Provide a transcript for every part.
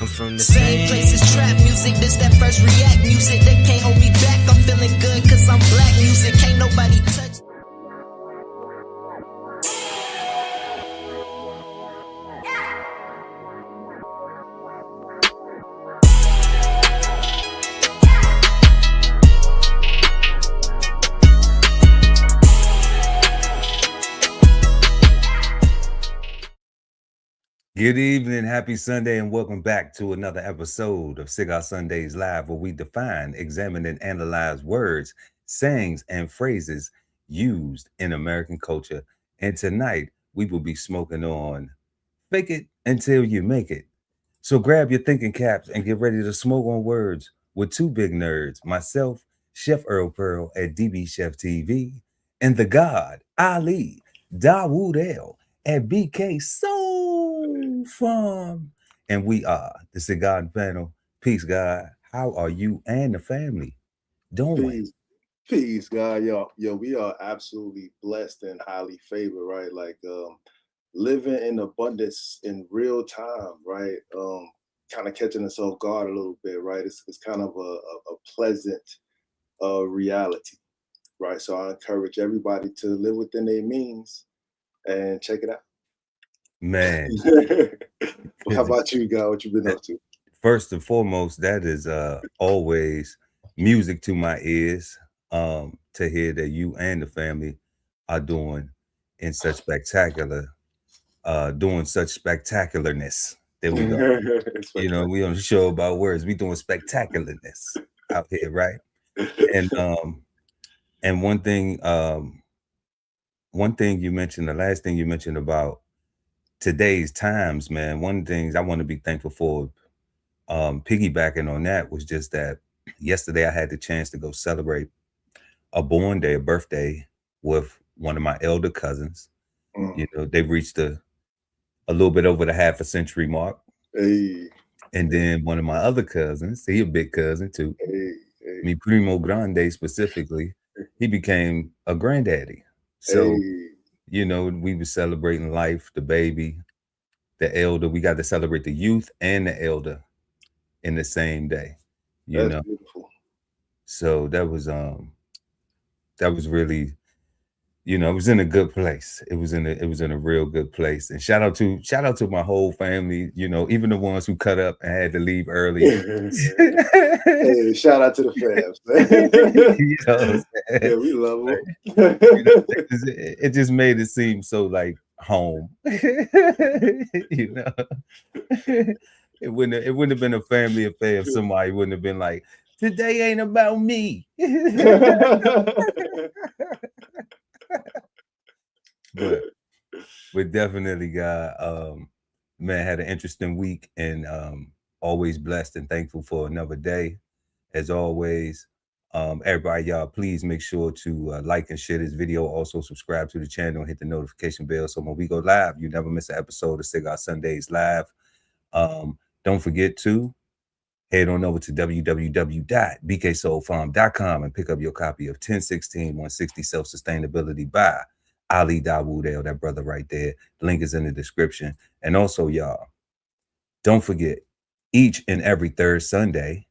I'm from the Same place as trap music, this that first react music. They can't hold me back, I'm feeling good cause I'm black music. Can't nobody touch. Good evening, happy Sunday, and welcome back to another episode of Cigar Sundays Live, where we define, examine, and analyze words, sayings, and phrases used in American culture. And tonight, we will be smoking on Fake It Until You Make It. So grab your thinking caps and get ready to smoke on words with two big nerds, myself, Chef Earl Pearl at DBCHEFTV, and the God, Ali Dawood L at BK Soul Farm. And we are the Cigarden Panel. Peace, God. How are you and the family doing? Peace, God. Yo, we are absolutely blessed and highly favored, right? Like living in abundance in real time, right? Kind of catching us off guard a little bit, right? It's kind of a pleasant reality, right? So I encourage everybody to live within their means and check it out. Man. How about you, God? What you been up to? First and foremost, that is always music to my ears, to hear that you and the family are doing in such spectacular, doing such spectacularness. There we go. You know, we on the show about words. We doing spectacularness out here, right? And one thing you mentioned, the last thing you mentioned about today's times, man. One of the things I want to be thankful for, piggybacking on that, was just that yesterday I had the chance to go celebrate a birthday with one of my elder cousins. You know, they've reached a little bit over the half a century mark. Hey. And then one of my other cousins, he a big cousin too. Mi primo grande specifically, he became a granddaddy. So, you know, we were celebrating life, the baby, the elder. We got to celebrate the youth and the elder in the same day. That's beautiful. So that was really, you know, it was in a good place. It was in a real good place. And shout out to my whole family, you know, even the ones who cut up and had to leave early. Hey, shout out to the fams. You know, yeah, we love them. You know, it just made it seem so like home. You know, it wouldn't have been a family affair if somebody wouldn't have been like, today ain't about me. But we definitely got man, had an interesting week, and always blessed and thankful for another day. As always, everybody, y'all, please make sure to like and share this video. Also subscribe to the channel and hit the notification bell so when we go live, you never miss an episode of Cigar Sundays Live. Don't forget to head on over to www.bksoulfarm.com and pick up your copy of 1016-160 Self-Sustainability by Ali Dawood L, that brother right there. The link is in the description. And also, y'all, don't forget, each and every third Sunday,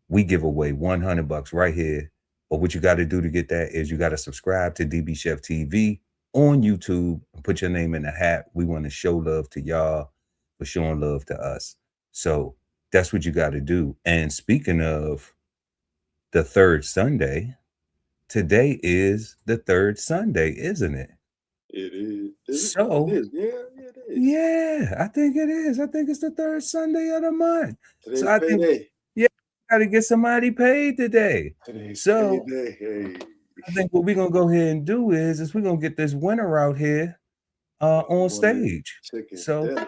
we give away $100 right here. But what you got to do to get that is you got to subscribe to DBCHEFTV on YouTube and put your name in the hat. We want to show love to y'all for showing love to us. So that's what you got to do. And speaking of the third Sunday, today is the third Sunday, isn't it? It is. So, it is. Yeah, it is. Yeah, I think it is. I think it's the third Sunday of the month. Today's so I payday. think, yeah, got to get somebody paid today. Today's so payday. Hey. I think what we're gonna go ahead and do is we're gonna get this winner out here on stage. So. Dinner.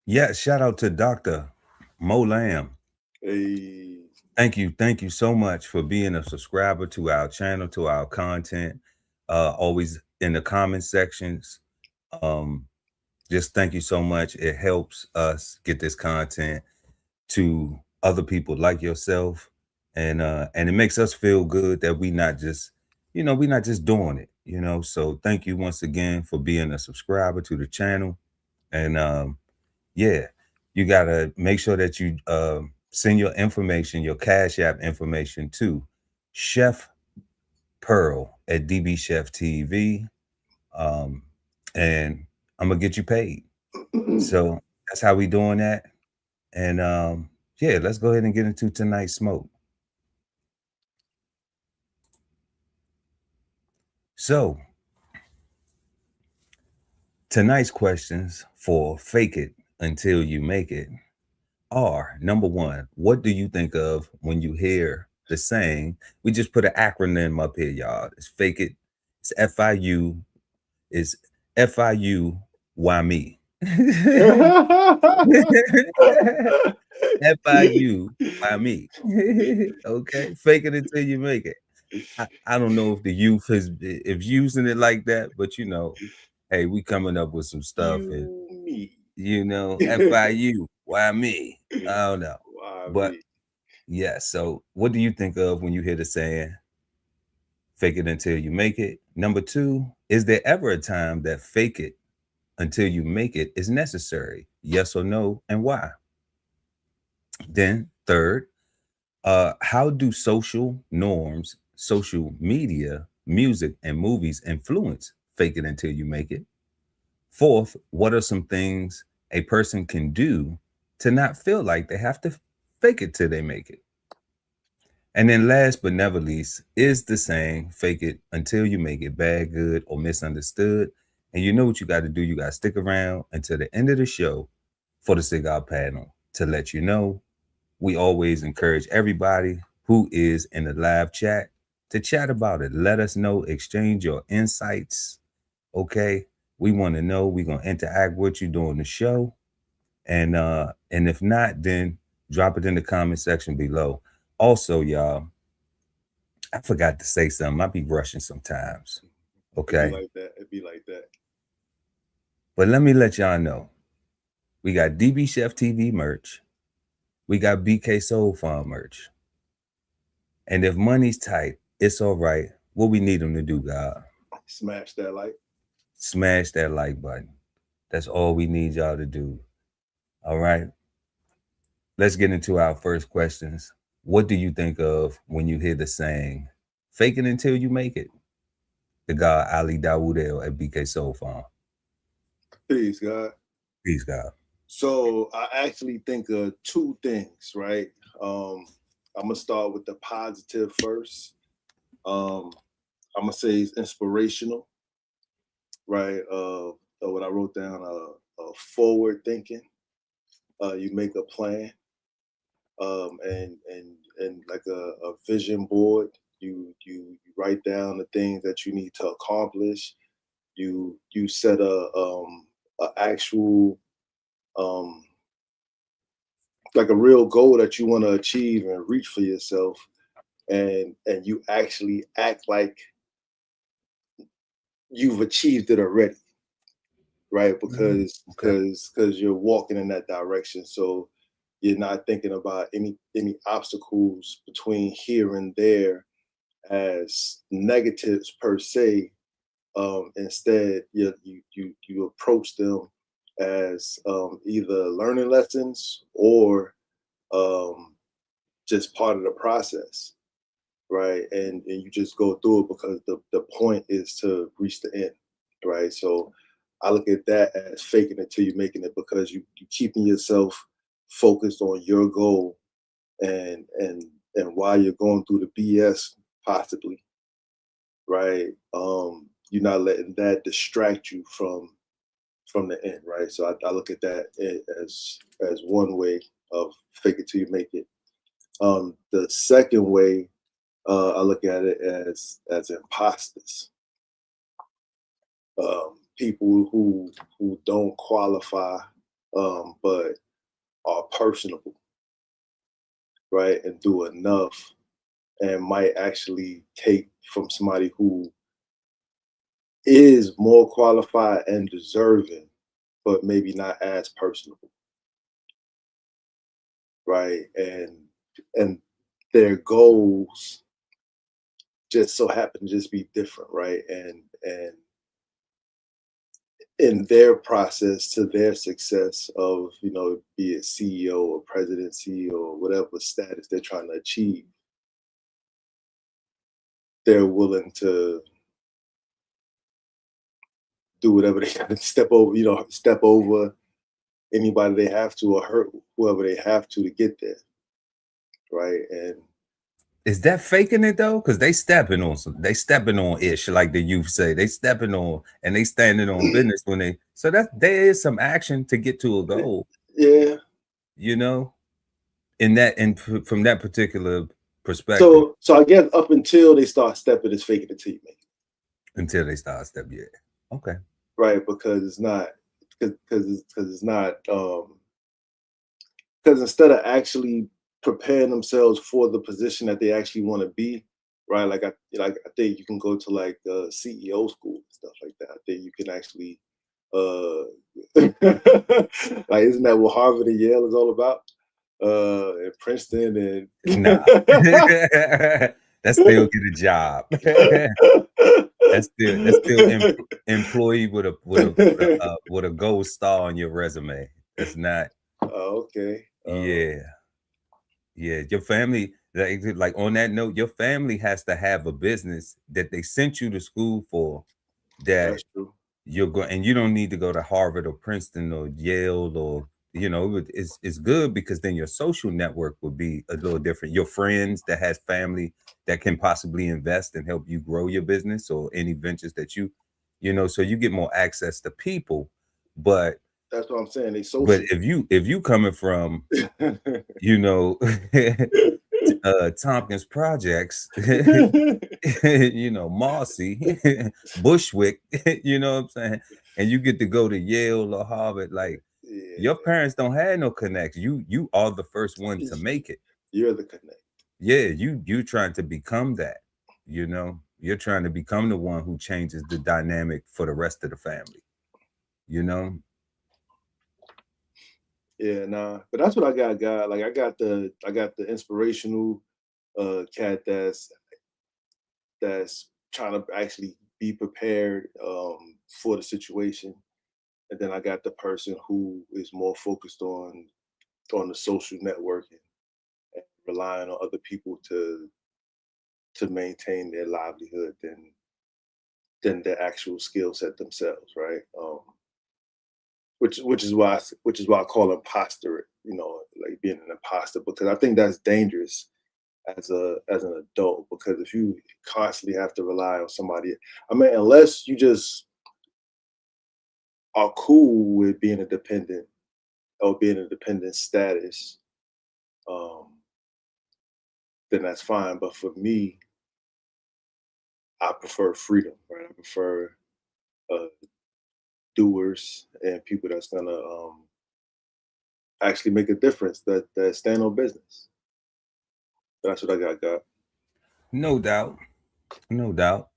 Yeah, shout out to Dr. Mo Lamb Hey. Thank you so much for being a subscriber to our channel, to our content. Always in the comment sections. Just thank you so much. It helps us get this content to other people like yourself, and it makes us feel good that we're not just doing it, So thank you once again for being a subscriber to the channel. And yeah, you gotta make sure that you send your information, your Cash App information to Chef Pearl at DBCHEFTV. And I'm gonna get you paid. So that's how we doing that. And yeah, let's go ahead and get into tonight's smoke. So tonight's questions for Fake It Until You Make It are: number one, what do you think of when you hear the saying? We just put an acronym up here, y'all. It's fake it. It's FIU. It's FIU. Why me? FIU. Why me? Okay. Fake it until you make it. I don't know if the youth if using it like that, but hey, we coming up with some stuff, and Me. FIU. Why me? I don't know. Why But me? yeah, so what do you think of when you hear the saying, fake it until you make it? Number two, is there ever a time that fake it until you make it is necessary? Yes or no, and why? Then third, how do social norms, social media, music, and movies influence fake it until you make it? Fourth, what are some things a person can do to not feel like they have to fake it till they make it? And then last but never least, is the saying, fake it until you make it, bad, good, or misunderstood? And you know what you got to do? You got to stick around until the end of the show for the Cigar Panel to let you know. We always encourage everybody who is in the live chat to chat about it. Let us know, exchange your insights. Okay. We want to know. We're gonna interact with you during the show. And if not, then drop it in the comment section below. Also, y'all, I forgot to say something. I be rushing sometimes. Okay. It'd be like that. It'd be like that. But let me let y'all know. We got DB Chef TV merch. We got BK Soul Farm merch. And if money's tight, it's all right. What we need them to do, God? Smash that like. Smash that like button. That's all we need y'all to do. All right. Let's get into our first questions. What do you think of when you hear the saying, fake it until you make it? The guy Ali Dawoodel at BK Soul Farm. Peace, God. Peace, God. So I actually think of two things, right? I'm gonna start with the positive first. I'm gonna say it's inspirational, right? What I wrote down, forward thinking. You make a plan, and like a vision board. You write down the things that you need to accomplish. You set a actual like a real goal that you want to achieve and reach for yourself, and you actually act like you've achieved it already, right? Because you're walking in that direction. So you're not thinking about any obstacles between here and there as negatives per se. Instead, you approach them as either learning lessons or just part of the process, right? And you just go through it because the point is to reach the end, right? So I look at that as faking it till you're making it, because you keeping yourself focused on your goal, and while you're going through the BS possibly, right? You're not letting that distract you from the end, right? So I look at that as one way of fake it till you make it. The second way, I look at it as imposters, people who don't qualify, but are personable, right, and do enough, and might actually take from somebody who is more qualified and deserving, but maybe not as personable, right? And their goals just so happen to just be different, right? And in their process to their success of, be it CEO or president, CEO or whatever status they're trying to achieve, they're willing to do whatever they got to step over anybody they have to or hurt whoever they have to get there, right? And Is that faking it though? Because they stepping on ish, like the youth say. They stepping on and they standing on business when they. So that there is some action to get to a goal. yeah. From that particular perspective. So I guess up until they start stepping, it's faking it till you make it. Until they start stepping, yeah. Okay. Right, because it's not because instead of actually preparing themselves for the position that they actually want to be, right? Like I think you can go to like CEO school and stuff like that. I think you can actually like isn't that what Harvard and Yale is all about? And Princeton and nah. That's still get a job. that's still employee with a gold star on your resume. That's not. Oh, okay. Yeah. Your family, like on that note, your family has to have a business that they sent you to school for. That true. You're going, and you don't need to go to Harvard or Princeton or Yale or it's good because then your social network would be a little different. Your friends that has family that can possibly invest and help you grow your business or any ventures that so you get more access to people. But that's what I'm saying. They social. But if you coming from Tompkins Projects, Marcy, Bushwick, you know what I'm saying? And you get to go to Yale or Harvard, like your parents don't have no connect. You are the first one to make it. You're the connect. Yeah, you trying to become that, you're trying to become the one who changes the dynamic for the rest of the family, Yeah, nah, but that's what I got. Like I got the inspirational cat that's trying to actually be prepared for the situation, and then I got the person who is more focused on the social networking and relying on other people to maintain their livelihood than the actual skill set themselves, right? Which is why I call imposter, like being an imposter, because I think that's dangerous as an adult, because if you constantly have to rely on somebody, I mean, unless you just are cool with being a dependent or being a dependent status, then that's fine. But for me, I prefer freedom, right? I prefer doers and people that's gonna actually make a difference, that stand on business. That's what I got. No doubt. No doubt.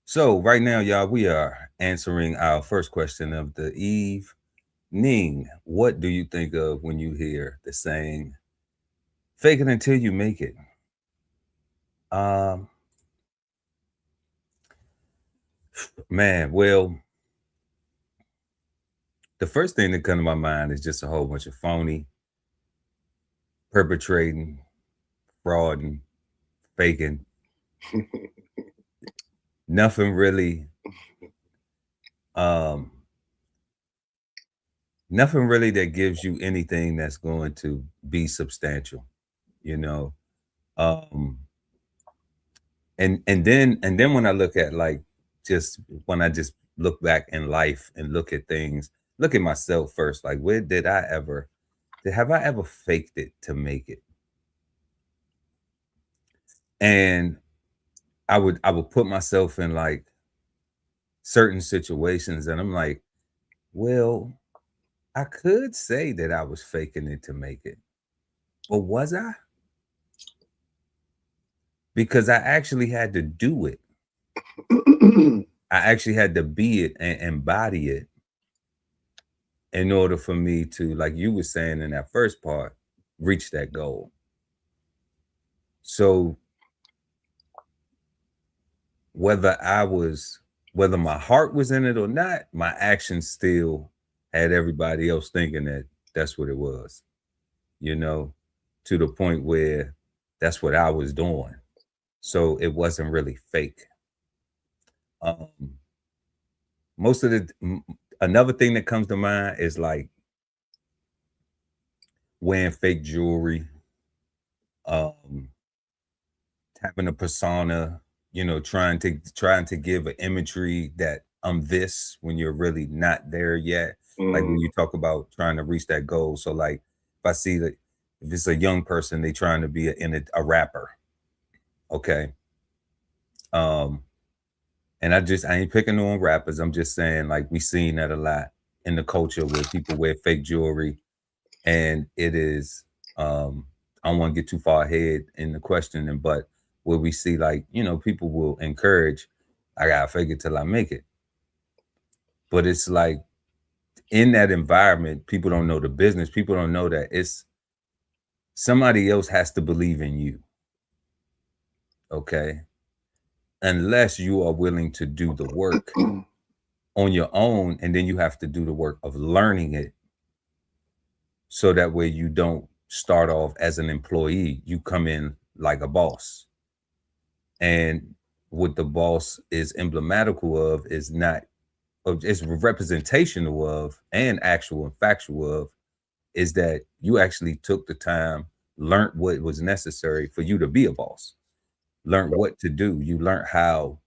So right now, y'all, we are answering our first question of the evening. What do you think of when you hear the saying, fake it until you make it? Man, well, the first thing that comes to my mind is just a whole bunch of phony, perpetrating, frauding, faking. Nothing really that gives you anything that's going to be substantial, and then when I look at when I just look back in life and look at things, look at myself first, like where have I ever faked it to make it? And I would put myself in like certain situations and I'm like, well, I could say that I was faking it to make it, But was I? Because I actually had to do it. I actually had to be it and embody it in order for me to, like you were saying in that first part, reach that goal. So whether my heart was in it or not, my actions still had everybody else thinking that that's what it was, you know, to the point where that's what I was doing. So it wasn't really fake. Um, most of another thing that comes to mind is like wearing fake jewelry, um, having a persona, you know, trying to give an imagery that I'm this when you're really not there yet. Like when you talk about trying to reach that goal. So like if I see that if it's a young person, they trying to be a rapper. Okay. Um, and I ain't picking on rappers. I'm just saying like we seen that a lot in the culture where people wear fake jewelry, and it is I don't want to get too far ahead in the questioning, but where we see like, you know, people will encourage, I gotta fake it till I make it. But it's like in that environment, people don't know the business. People don't know that it's somebody else has to believe in you. Okay. Unless you are willing to do the work on your own, and then you have to do the work of learning it. So that way you don't start off as an employee, you come in like a boss. And what the boss is emblematical of is not, it's representational of and actual and factual of, is that you actually took the time, learned what was necessary for you to be a boss, learned what to do. You learned how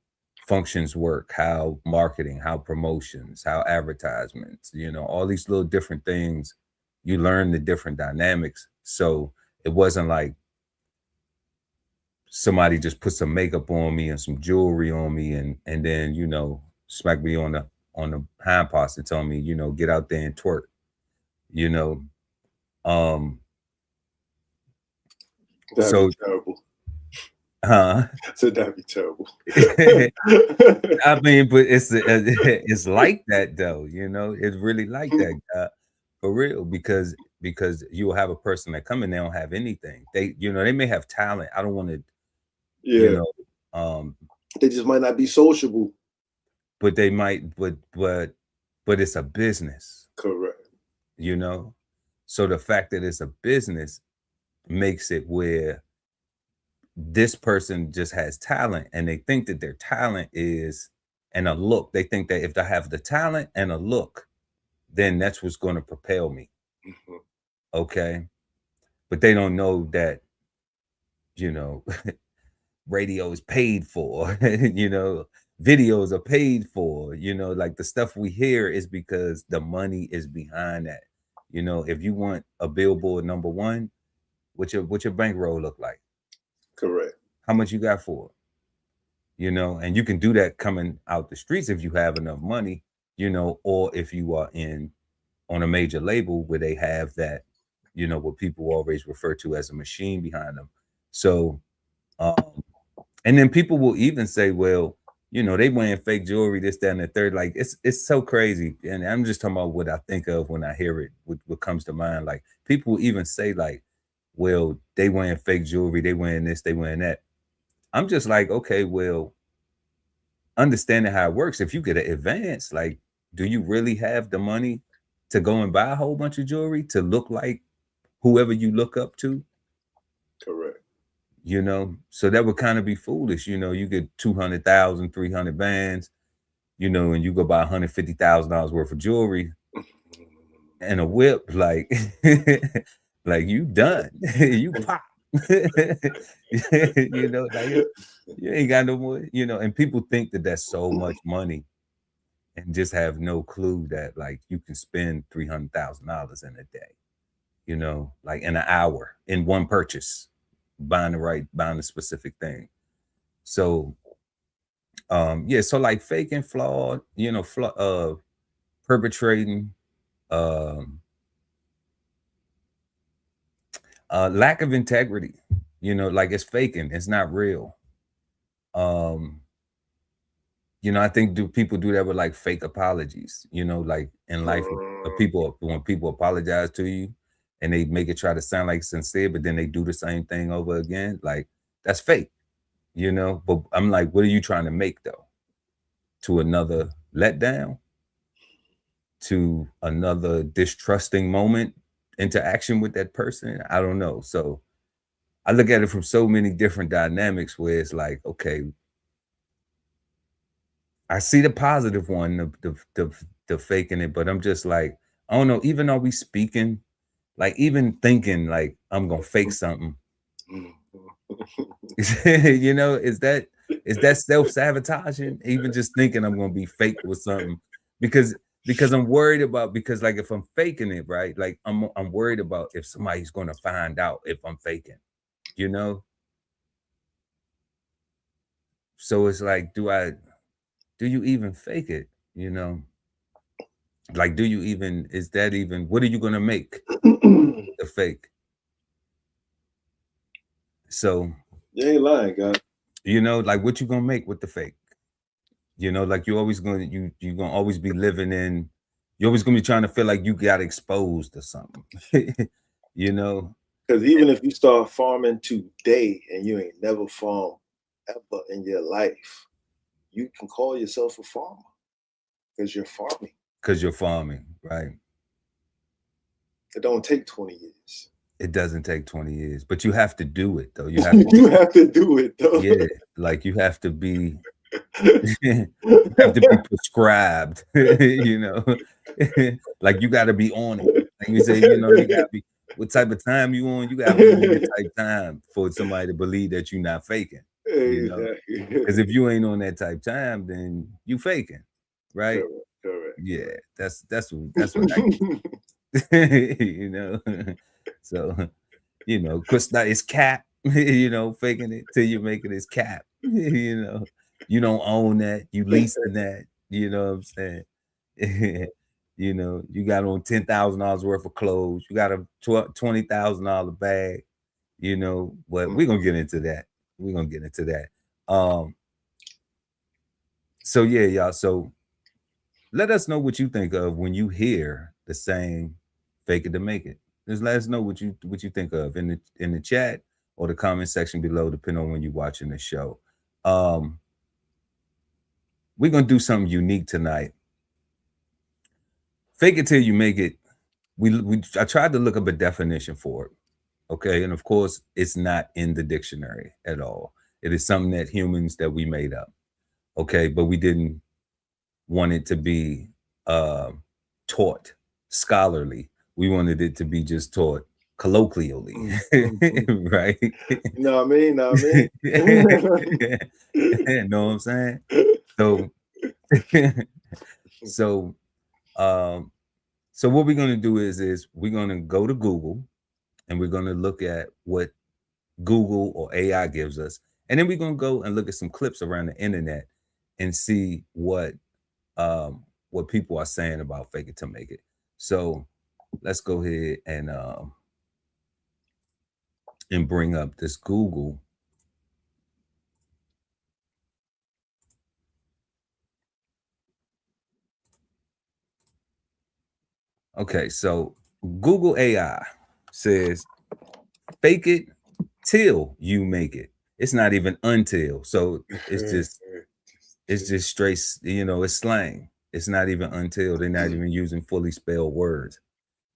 functions work, how marketing, how promotions, how advertisements, you know, all these little different things. You learn the different dynamics. So it wasn't like somebody just put some makeup on me and some jewelry on me and then, you know, smack me on the hind parts and tell me, you know, get out there and twerk, you know. Um That'd so be terrible. So that'd be terrible. I mean, but it's like that though, you know. It's really like that, for real, because you'll have a person that come in, they don't have anything. They, you know, they may have talent. I don't want to, you know, they just might not be sociable. But they might, but it's a business. Correct. You know, so the fact that it's a business makes it where this person just has talent, and they think that their talent is and a look. They think that if they have the talent and a look, then that's what's going to propel me. Okay. But they don't know that, you know, radio is paid for, you know, videos are paid for, you know, like the stuff we hear is because the money is behind that. You know, if you want a Billboard #1, what's your bankroll look like? Correct. How much you got for it? You know, and you can do that coming out the streets if you have enough money, you know, or if you are on a major label where they have that, you know, what people always refer to as a machine behind them. So and then people will even say, well, you know, they wearing fake jewelry, this, that, and the third. Like it's so crazy. And I'm just talking about what I think of when I hear it, what comes to mind. Like people will even say, like, well, they wearing fake jewelry, they wearing this, they wearing that. I'm just like, okay, well, understanding how it works, if you get an advance, like, do you really have the money to go and buy a whole bunch of jewelry to look like whoever you look up to? Correct. You know, so that would kind of be foolish. You know, you get 200,000, 300 bands, you know, and you go buy $150,000 worth of jewelry and a whip, like, like you done, you pop, you know, like you ain't got no more, you know, and people think that that's so much money and just have no clue that like you can spend $300,000 in a day, you know, like in an hour in one purchase, buying the specific thing. So yeah, so like faking, flawed, you know, perpetrating, um Lack of integrity, you know, like it's faking, it's not real. You know, I think do people do that with like fake apologies, you know, like in life, people, when people apologize to you and they make it try to sound like sincere, but then they do the same thing over again, like that's fake, you know. But I'm like, what are you trying to make though? To another letdown, to another distrusting moment, interaction with that person? I don't know. So I look at it from so many different dynamics where it's like, okay, I see the positive one, the faking it, but I'm just like, I don't know, even though we speaking, like even thinking like I'm gonna fake something, you know, is that self-sabotaging? Even just thinking I'm gonna be fake with something because I'm worried about, because like if I'm faking it, right? Like I'm worried about if somebody's gonna find out if I'm faking, you know? So it's like, do you even fake it? You know? Like, do you even, is that even, what are you gonna make the fake? So you ain't lying, God. you know, like what you gonna make with the fake? You know, like you always gonna you gonna always be living in, you're always gonna be trying to feel like you got exposed or something. You know? Because even if you start farming today and you ain't never farmed ever in your life, you can call yourself a farmer because you're farming. Because you're farming, right? It don't take 20 years. It doesn't take 20 years, but you have to do it though. You have to, you have to do it though. yeah, like you have to be you have to be prescribed, you know. Like you gotta be on it. Like you say, you know, you gotta be, what type of time you on, you gotta be on that type time for somebody to believe that you're not faking. You know, because if you ain't on that type time, then you faking, right? Correct. Yeah, that's what I you know. So, you know, because it's cap, you know, faking it till you make it is cap. You know, you don't own that, you leasing that, you know what I'm saying? You know, you got on $10,000 worth of clothes, you got a $20,000 bag, you know, but we're gonna get into that. We're gonna get into that. So yeah, y'all. So let us know what you think of when you hear the saying "fake it to make it." Just let us know what you think of in the chat or the comment section below, depending on when you're watching the show. We're gonna do something unique tonight. Fake it till you make it. I tried to look up a definition for it. Okay, and of course, it's not in the dictionary at all. It is something that humans that we made up. Okay, but we didn't want it to be taught scholarly. We wanted it to be just taught colloquially, right? Know what I mean? Know what I mean? Know what I'm saying? So, so, so what we're gonna do is we're gonna go to Google and we're gonna look at what Google or AI gives us, and then we're gonna go and look at some clips around the internet and see what people are saying about fake it to make it. So let's go ahead and bring up this Google. Okay, so Google AI says fake it till you make it. It's not even until. So it's just straight, you know, it's slang. It's not even until. They're not even using fully spelled words.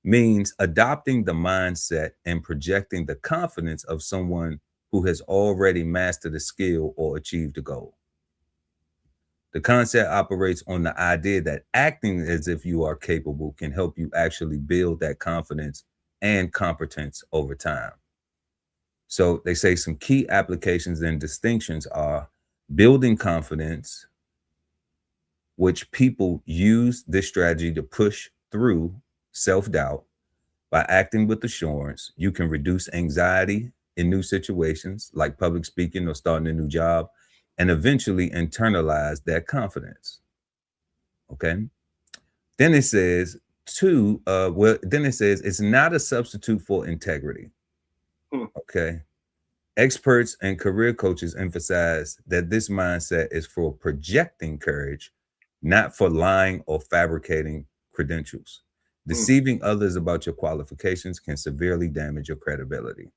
Means adopting the mindset and projecting the confidence of someone who has already mastered a skill or achieved a goal. The concept operates on the idea that acting as if you are capable can help you actually build that confidence and competence over time. So they say some key applications and distinctions are building confidence, which people use this strategy to push through self-doubt. By acting with assurance, you can reduce anxiety in new situations like public speaking or starting a new job, and eventually internalize that confidence. Okay. Then it says then it says it's not a substitute for integrity. Okay. Experts and career coaches emphasize that this mindset is for projecting courage, not for lying or fabricating credentials. Deceiving others about your qualifications can severely damage your credibility.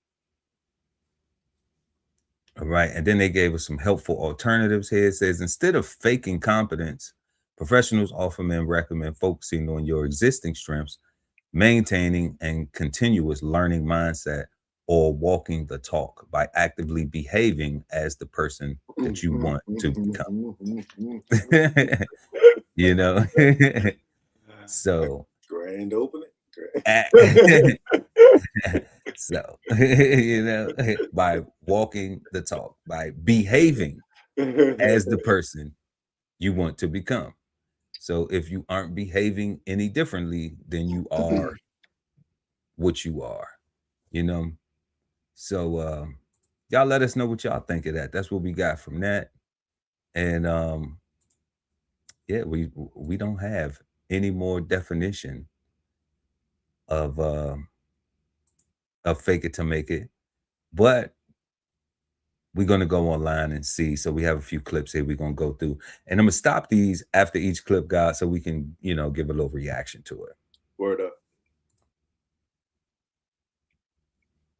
All right. And then they gave us some helpful alternatives here. It says instead of faking competence, professionals often recommend focusing on your existing strengths, maintaining and continuous learning mindset, or walking the talk by actively behaving as the person that you want to become. You know? So grand opening. So, you know, by walking the talk, by behaving as the person you want to become. So if you aren't behaving any differently, then you are what you are, you know? So y'all let us know what y'all think of that. That's what we got from that. And yeah, we don't have any more definition of fake it to make it, but we're going to go online and see. So we have a few clips here we're going to go through, and I'm going to stop these after each clip, guys, so we can, you know, give a little reaction to it. Word up.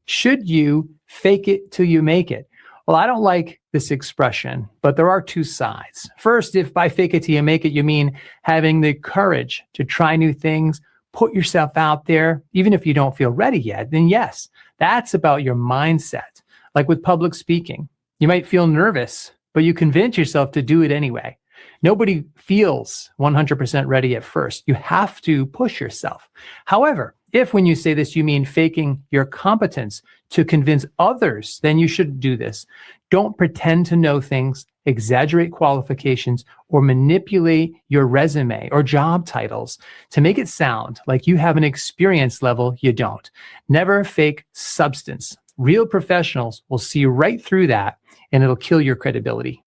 Should you fake it till you make it? Well, I don't like this expression, but there are two sides. First, if by fake it till you make it, you mean having the courage to try new things, put yourself out there, even if you don't feel ready yet, then yes, that's about your mindset. Like with public speaking, you might feel nervous, but you convince yourself to do it anyway. Nobody feels 100% ready at first. You have to push yourself. However, if when you say this, you mean faking your competence to convince others, then you should do this. Don't pretend to know things, exaggerate qualifications, or manipulate your resume or job titles to make it sound like you have an experience level you don't. Never fake substance. Real professionals will see right through that, and it'll kill your credibility.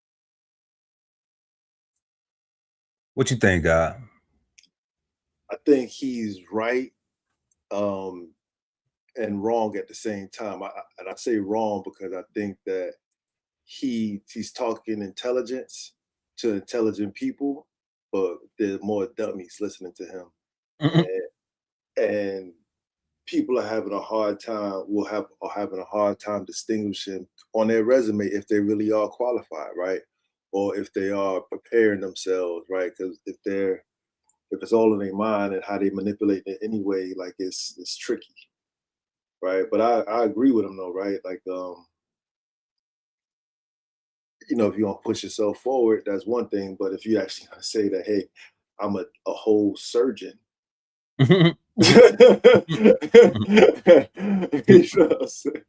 What you think, I think he's right and wrong at the same time. And I say wrong because I think that he's talking intelligence to intelligent people, but there's more dummies listening to him. And people are having a hard time, are having a hard time distinguishing on their resume if they really are qualified, right? Or if they are preparing themselves, right? Because if it's all in their mind and how they manipulate it anyway, like it's tricky, right? But I agree with him though, right? Like you know, if you want to push yourself forward, that's one thing. But if you actually say that, hey, I'm a whole surgeon. You know what I'm saying?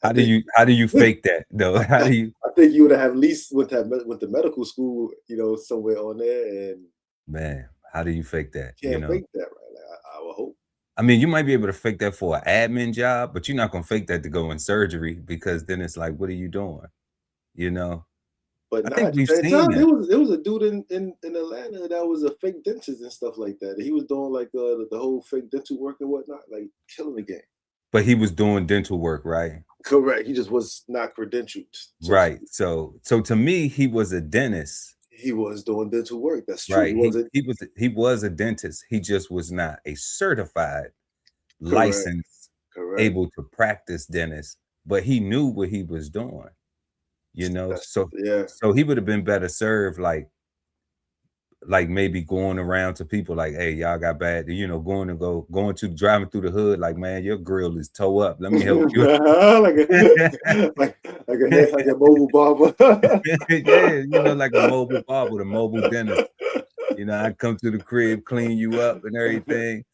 How do you fake that though? How do you? I think you would have at least with the medical school, you know, somewhere on there. And man, how do you fake that? Can't you know? fake that, right? Like, I would hope. I mean, you might be able to fake that for an admin job, but you're not gonna fake that to go in surgery, because then it's like, what are you doing? You know. But I not think at we've the same seen time, that. there was a dude in Atlanta that was a fake dentist and stuff like that. He was doing like the whole fake dental work and whatnot, like killing the game. But he was doing dental work, right? Correct. He just was not credentialed. Right. So to me, he was a dentist. He was doing dental work. That's true. Right. He was a dentist. He just was not a certified, licensed, able to practice dentist. But he knew what he was doing. You know, so he would have been better served, like maybe going around to people like, hey, y'all got bad, you know, driving through the hood, like, man, your grill is toe up. Let me help you. like a mobile barber. Yeah, you know, like a mobile barber, the mobile dentist. You know, I come to the crib, clean you up and everything.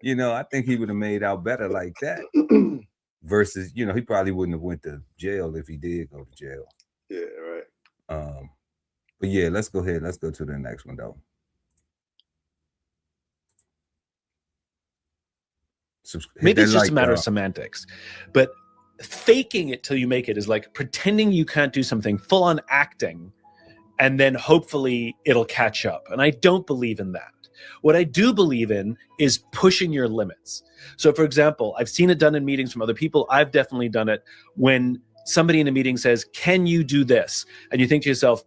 You know, I think he would have made out better like that. Versus, you know, he probably wouldn't have went to jail if he did go to jail. Yeah, right. But yeah, let's go ahead. Let's go to the next one though. Maybe it's just a matter of semantics, but faking it till you make it is like pretending you can't do something, full on acting, and then hopefully it'll catch up. And I don't believe in that. What I do believe in is pushing your limits. So for example, I've seen it done in meetings from other people. I've definitely done it when somebody in a meeting says, can you do this? And you think to yourself,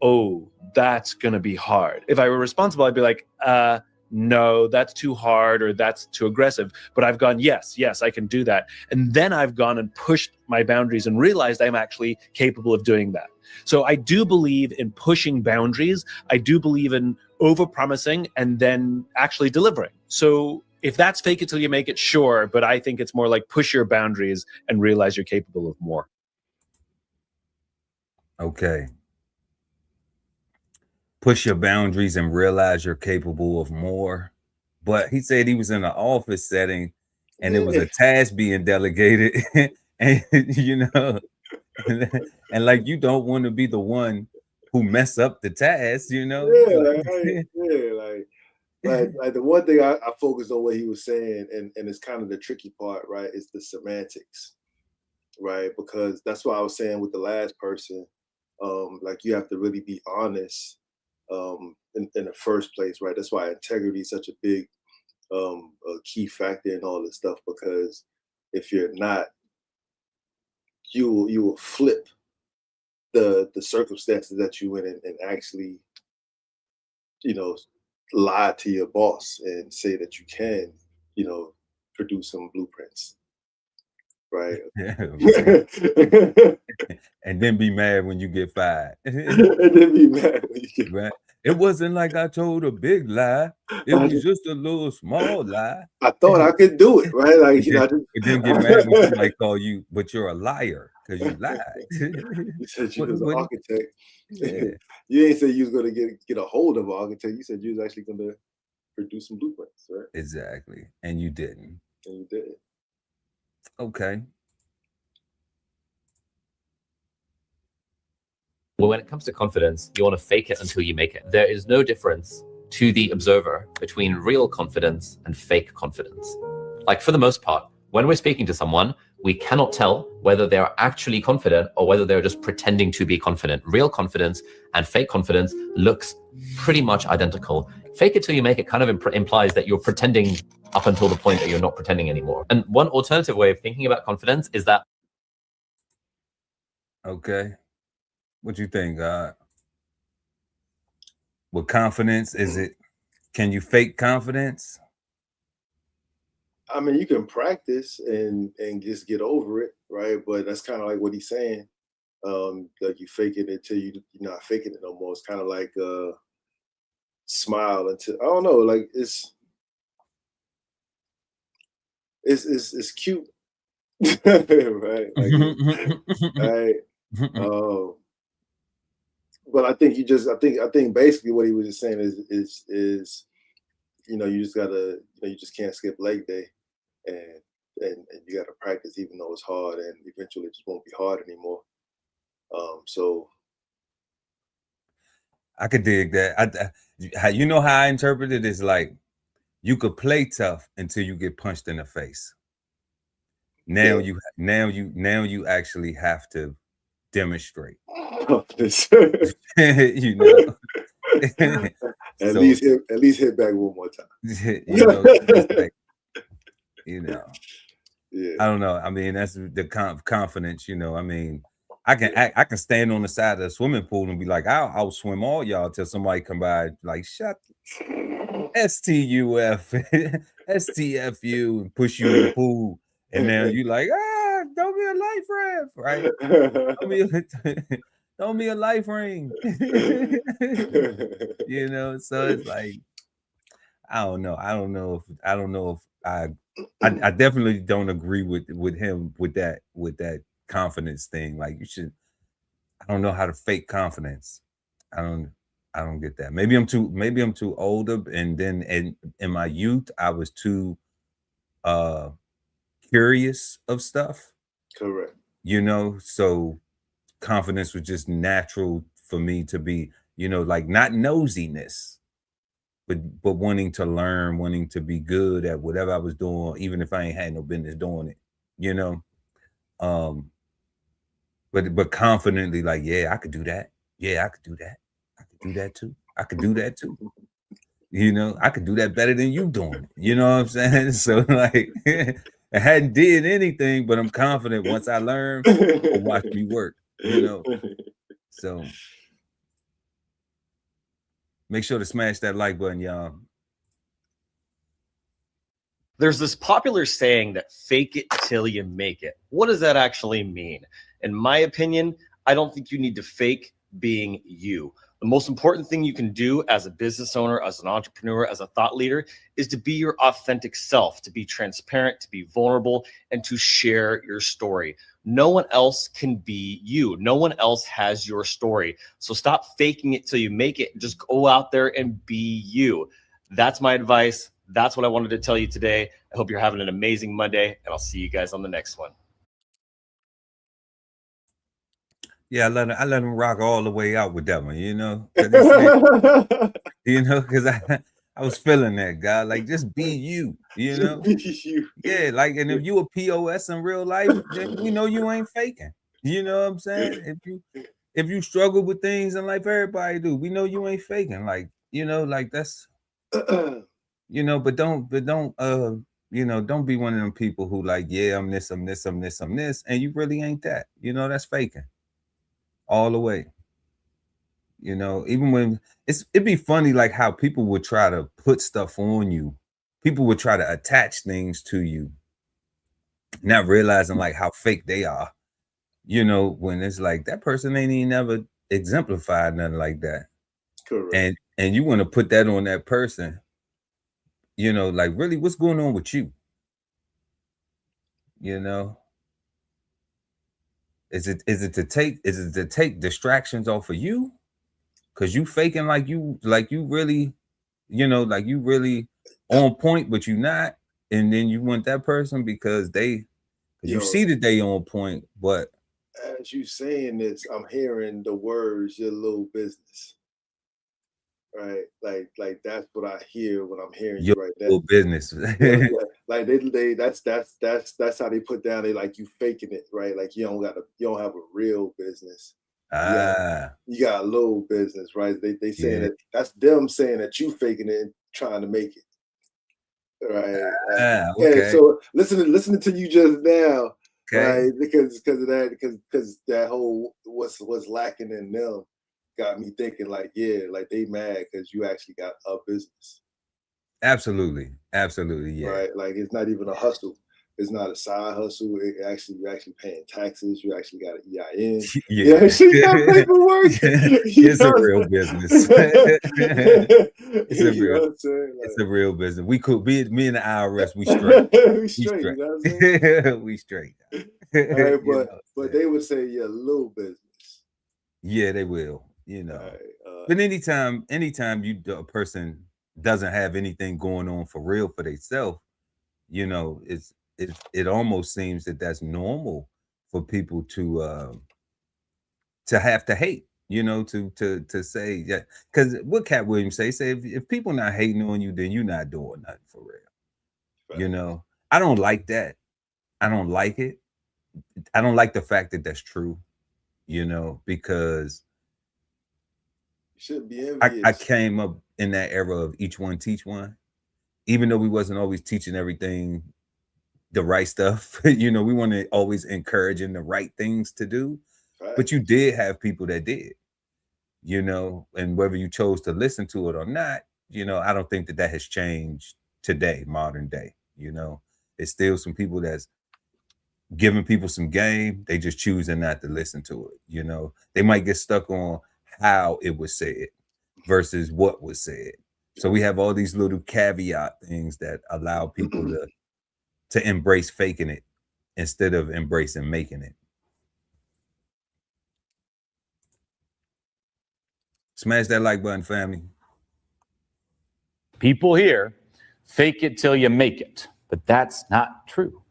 oh, that's going to be hard. If I were responsible, I'd be like, no, that's too hard or that's too aggressive. But I've gone, yes, I can do that. And then I've gone and pushed my boundaries and realized I'm actually capable of doing that. So I do believe in pushing boundaries. I do believe in over-promising and then actually delivering. So if that's fake it till you make it, sure. But I think it's more like push your boundaries and realize you're capable of more. Okay. Push your boundaries and realize you're capable of more. But he said he was in an office setting and it was a task being delegated. And, you know, and like, you don't want to be the one who mess up the task, you know? Like the one thing I focused on what he was saying, and it's kind of the tricky part, right, is the semantics, right? Because that's what I was saying with the last person. Like, you have to really be honest in the first place, right? That's why integrity is such a big a key factor in all this stuff, because if you're not, you will flip the circumstances that you in and actually, you know, lie to your boss and say that you can, you know, produce some blueprints, right? And then be mad when you get fired. And then be mad when you get right. It wasn't like I told a big lie. It was just a little small lie. I thought I could do it, right? Like, you know, it didn't get mad when somebody call you, but you're a liar because you lied. You said you was an architect. Yeah. You ain't say you was going to get a hold of an architect. You said you was actually going to produce some blueprints, right? Exactly. And you didn't. And you did. Okay. Well, when it comes to confidence, you want to fake it until you make it. There is no difference to the observer between real confidence and fake confidence. Like, for the most part, when we're speaking to someone, we cannot tell whether they're actually confident or whether they're just pretending to be confident. Real confidence and fake confidence looks pretty much identical. Fake it till you make it kind of implies that you're pretending up until the point that you're not pretending anymore. And one alternative way of thinking about confidence is that. Okay. What you think, God? With confidence, can you fake confidence? I mean, you can practice and just get over it, right? But that's kind of like what he's saying. Like, you fake it until you're not faking it no more. It's kind of like smile until, I don't know, like it's cute, right? Like, right. But I think I think basically what he was just saying is you know, you just gotta, you just can't skip leg day, and you gotta practice even though it's hard, and eventually it just won't be hard anymore. So I could dig that. You know how I interpret it is like, you could play tough until you get punched in the face. Now you actually have to demonstrate. You know. At least hit back one more time. You know. Yeah. I don't know. I mean, that's the confidence, you know. I mean, I can stand on the side of the swimming pool and be like, I'll swim all y'all till somebody come by like, shut STUF STFU and push you in the pool. And now you like, don't be a life raft, right? Don't be a life ring. You know, so it's like, I don't know if I definitely don't agree with him with that confidence thing. Like, you should, I don't know how to fake confidence. I don't get that. Maybe I'm too older, and then in my youth I was too curious of stuff. Correct. You know, so confidence was just natural for me to be, you know, like, not nosiness, but wanting to learn, wanting to be good at whatever I was doing, even if I ain't had no business doing it, you know. But confidently, like, yeah, I could do that. Yeah, I could do that. I could do that too. I could do that too. You know, I could do that better than you doing it. You know what I'm saying? So like, I hadn't did anything, but I'm confident once I learn, you'll watch me work. You know, so make sure to smash that like button, y'all. There's this popular saying that fake it till you make it. What does that actually mean? In my opinion, I don't think you need to fake being you. The most important thing you can do as a business owner, as an entrepreneur, as a thought leader is to be your authentic self, to be transparent, to be vulnerable, and to share your story. No one else can be you. No one else has your story. So stop faking it till you make it. Just go out there and be you. That's my advice. That's what I wanted to tell you today. I hope you're having an amazing Monday, and I'll see you guys on the next one. Yeah, I let him rock all the way out with that one, you know. You know, because I was feeling that, guy. Like, just be you, you know. Be you. Yeah, like, and if you a POS in real life, then we know you ain't faking. You know what I'm saying? If you struggle with things in life, everybody do. We know you ain't faking. Like, you know, like that's you know, but don't you know, don't be one of them people who like, yeah, I'm this, and you really ain't that. You know, that's faking all the way. You know, even when it'd be funny like how people would try to put stuff on you. People would try to attach things to you, not realizing like how fake they are. You know, when it's like that person ain't even never exemplified nothing like that. Correct. And you want to put that on that person. You know, like really, what's going on with you? You know, is it to take distractions off of you? Cause you faking like you really, you know, like you really on point, but you not, and then you want that person because you see that they on point, but as you saying this, I'm hearing the words "your little business." Right, like that's what I hear when I'm hearing you right now. Business. Yeah. Like they that's how they put down. They like you faking it, right? Like you don't have a real business. You got a little business, right? They saying that that's them saying that you faking it and trying to make it, right? Okay. Yeah. So listening to you just now, okay. right? Because of that, because that whole what's lacking in them got me thinking like, yeah, like they mad because you actually got a business. Absolutely, yeah. Right, like it's not even a hustle. It's not a side hustle. You're actually paying taxes. You actually got an EIN. Yeah, you actually got paperwork. It's a real business. It's a real business. We could be me and the IRS. We straight. we straight. You know what I'm saying? We straight. Right, but they would say your little business. Yeah, they will. You know, but anytime a person doesn't have anything going on for real for themselves, you know, it almost seems that that's normal for people to have to hate, you know, to say that, because what Cat Williams say if people not hating on you, then you're not doing nothing for real. Right. You know, I don't like that. I don't like it. I don't like the fact that that's true, you know, because should be envious. I came up in that era of each one teach one, even though we wasn't always teaching everything the right stuff. You know, we want to always encouraging the right things to do, right. But you did have people that did, you know, and whether you chose to listen to it or not, you know, I don't think that has changed today, modern day. You know, it's still some people that's giving people some game. They just choosing not to listen to it. You know, they might get stuck on how it was said versus what was said. So we have all these little caveat things that allow people to embrace faking it instead of embracing making it. Smash that like button, family. People here fake it till you make it, but that's not true.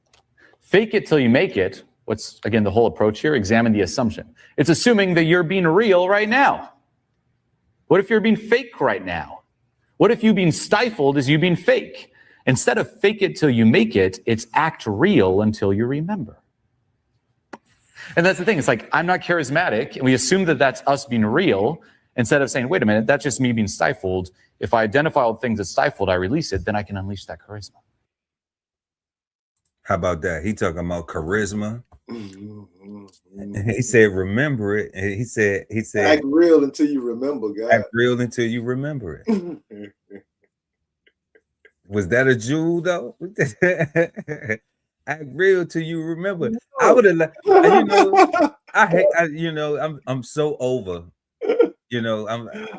Fake it till you make it. What's, again, the whole approach here? Examine the assumption. It's assuming that you're being real right now. What if you're being fake right now? What if you being stifled is you being fake? Instead of fake it till you make it, it's act real until you remember. And that's the thing. It's like, I'm not charismatic, and we assume that that's us being real. Instead of saying, wait a minute, that's just me being stifled. If I identify all the things that stifled, I release it, then I can unleash that charisma. How about that? He talking about charisma. Mm-hmm. He said, remember it. And he said, act real until you remember, God. Act real until you remember it. Was that a jewel though? Act real till you remember. No. I would have, you know, I'm so over. You know,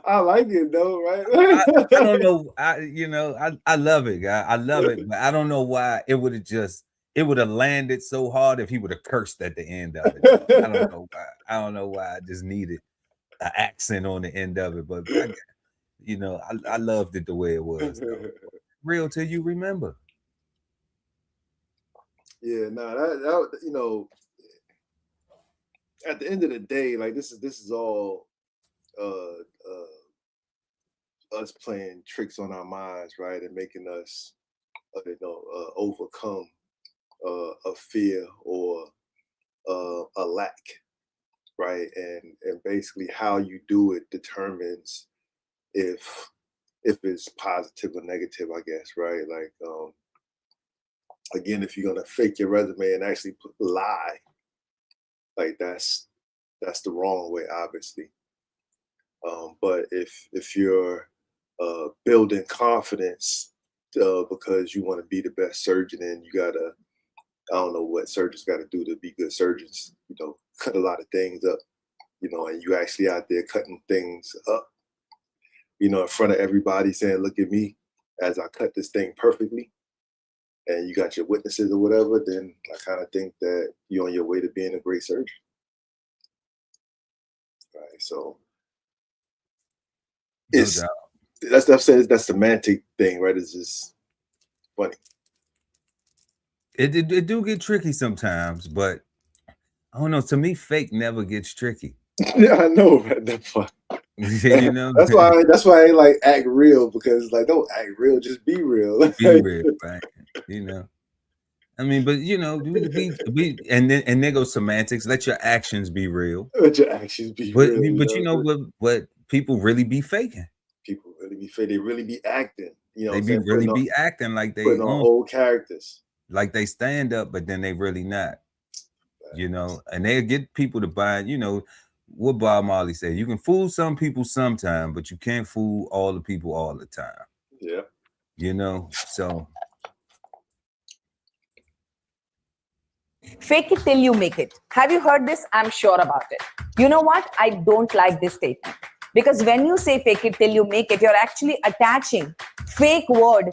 I like it though, right? I don't know. I love it, guy. I love it, but I don't know why it would have landed so hard if he would have cursed at the end of it. I don't know why. I don't know why. I just needed an accent on the end of it, but I loved it the way it was. Though. Real till you remember. Yeah, that at the end of the day, like this is all us playing tricks on our minds, right, and making us overcome a fear or a lack, right, and basically how you do it determines if it's positive or negative, I guess, right? Like again, if you're gonna fake your resume and actually lie, like that's the wrong way, obviously. But if you're building confidence because you want to be the best surgeon, and you gotta, I don't know what surgeons got to do to be good surgeons, cut a lot of things up, and you actually out there cutting things up, in front of everybody, saying, look at me as I cut this thing perfectly, and you got your witnesses or whatever, then I kind of think that you're on your way to being a great surgeon. Right. So that's semantic thing, right? It's just funny. It do get tricky sometimes, but I don't know. To me, fake never gets tricky. Yeah, I know, right? That's fun. That's why I like act real, because like don't act real, just be real. Be real, right? I mean, but be and there goes semantics. Let your actions be real. Let your actions be real. But what people really be faking. People really be fake. They really be acting. They be acting like they putting on old characters. Like they stand up, but then they really not. And they get people to buy. What Bob Marley said: you can fool some people sometime, but you can't fool all the people all the time. Yeah. So. Fake it till you make it. Have you heard this? I'm sure about it. You know what? I don't like this statement. Because when you say fake it till you make it, you're actually attaching fake word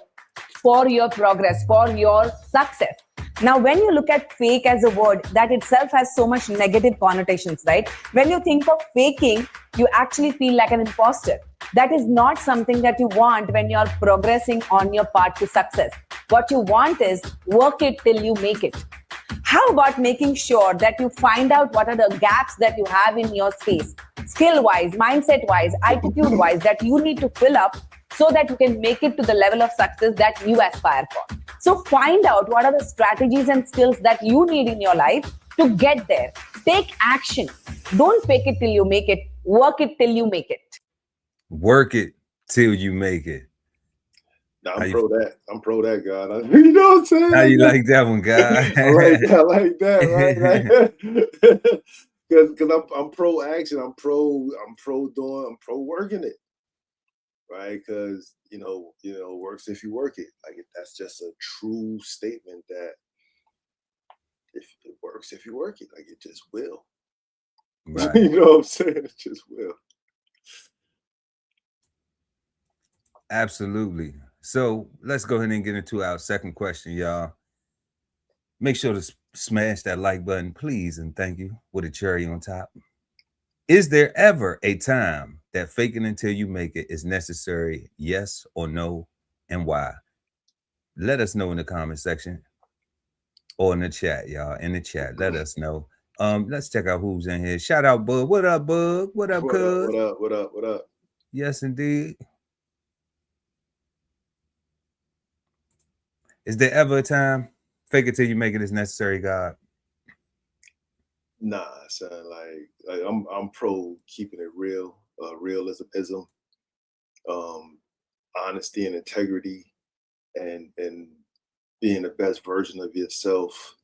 for your progress, for your success. Now, when you look at fake as a word, that itself has so much negative connotations, right? When you think of faking, you actually feel like an imposter. That is not something that you want when you're progressing on your path to success. What you want is work it till you make it. How about making sure that you find out what are the gaps that you have in your space, skill-wise, mindset-wise, attitude-wise, that you need to fill up so that you can make it to the level of success that you aspire for. So find out what are the strategies and skills that you need in your life to get there. Take action. Don't fake it till you make it. Work it till you make it. Work it till you make it. No, I'm pro that, God. You know what I'm saying? How you like that one, God? I like that, right? Because I'm pro action. I'm pro working it, right? Because works if you work it. Like that's just a true statement that if it works if you work it, like it just will. Right. You know what I'm saying? It just will. Absolutely. So let's go ahead and get into our second question, y'all. Make sure to smash that like button, please, and thank you, with a cherry on top. Is there ever a time that faking until you make it is necessary? Yes or no, and why? Let us know in the comment section or in the chat, y'all. In the chat, let us know. Let's check out who's in here. Shout out, Bug. What up, Bug? What up, cuz? What up? Yes, indeed. Is there ever a time fake it till you make it is necessary, God? Nah, son. Like I'm pro keeping it real. realism, honesty and integrity, and being the best version of yourself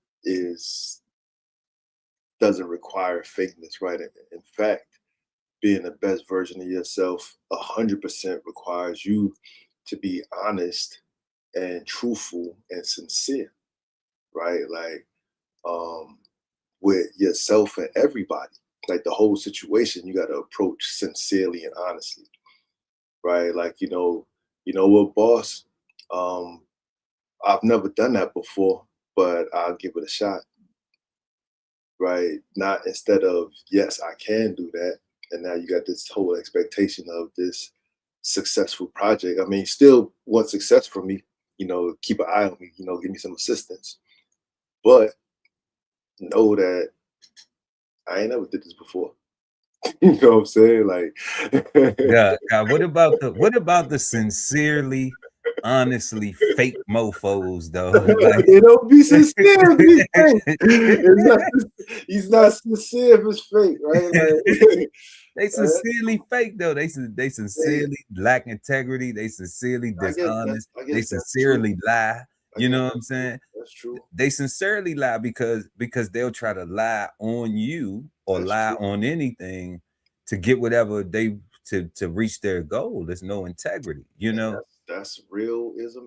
doesn't require fakeness, right? In fact, being the best version of yourself 100% requires you to be honest and truthful and sincere, right? Like, with yourself and everybody, like the whole situation, you got to approach sincerely and honestly, right? Like, you know what, boss? I've never done that before, but I'll give it a shot, right? Not instead of, yes, I can do that. And now you got this whole expectation of this successful project. I mean, you still want success from me, keep an eye on me, give me some assistance. But know that I ain't never did this before. You know what I'm saying? Like, God, what about the sincerely, honestly fake mofos though? Like, it don't be sincere if he's fake. He's not sincere if it's fake, right? Like, they sincerely fake though. They sincerely lack integrity. They sincerely dishonest. They sincerely lie. You know what I'm saying? That's true. They sincerely lie because they'll try to lie on you or lie on anything to get whatever they to reach their goal. There's no integrity, That's realism.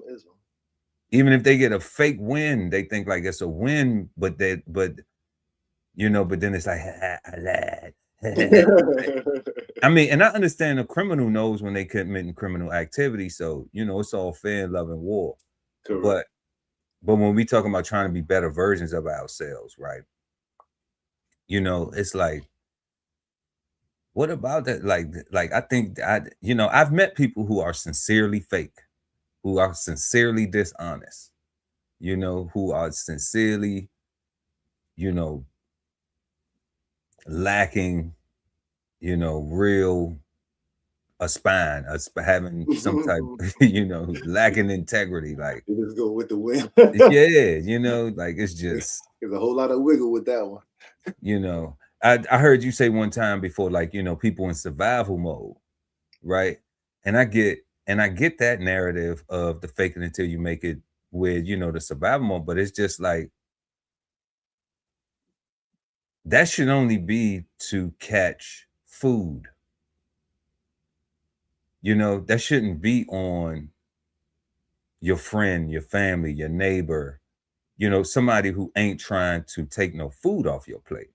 Even if they get a fake win, they think like it's a win, but then it's like I lied. I mean, and I understand a criminal knows when they committing criminal activity, so it's all fair in love and war. Correct. But when we talking about trying to be better versions of ourselves, right? It's like, what about that? Like I think I've met people who are sincerely fake, who are sincerely dishonest, who are sincerely, lacking, real spine, having some type, lacking integrity. Like, you just go with the wind. Yeah, like it's just there's a whole lot of wiggle with that one. I heard you say one time before, like, people in survival mode, right? And I get that narrative of the fake it until you make it with, the survival mode, but it's just like that should only be to catch food. That shouldn't be on your friend, your family, your neighbor, somebody who ain't trying to take no food off your plate.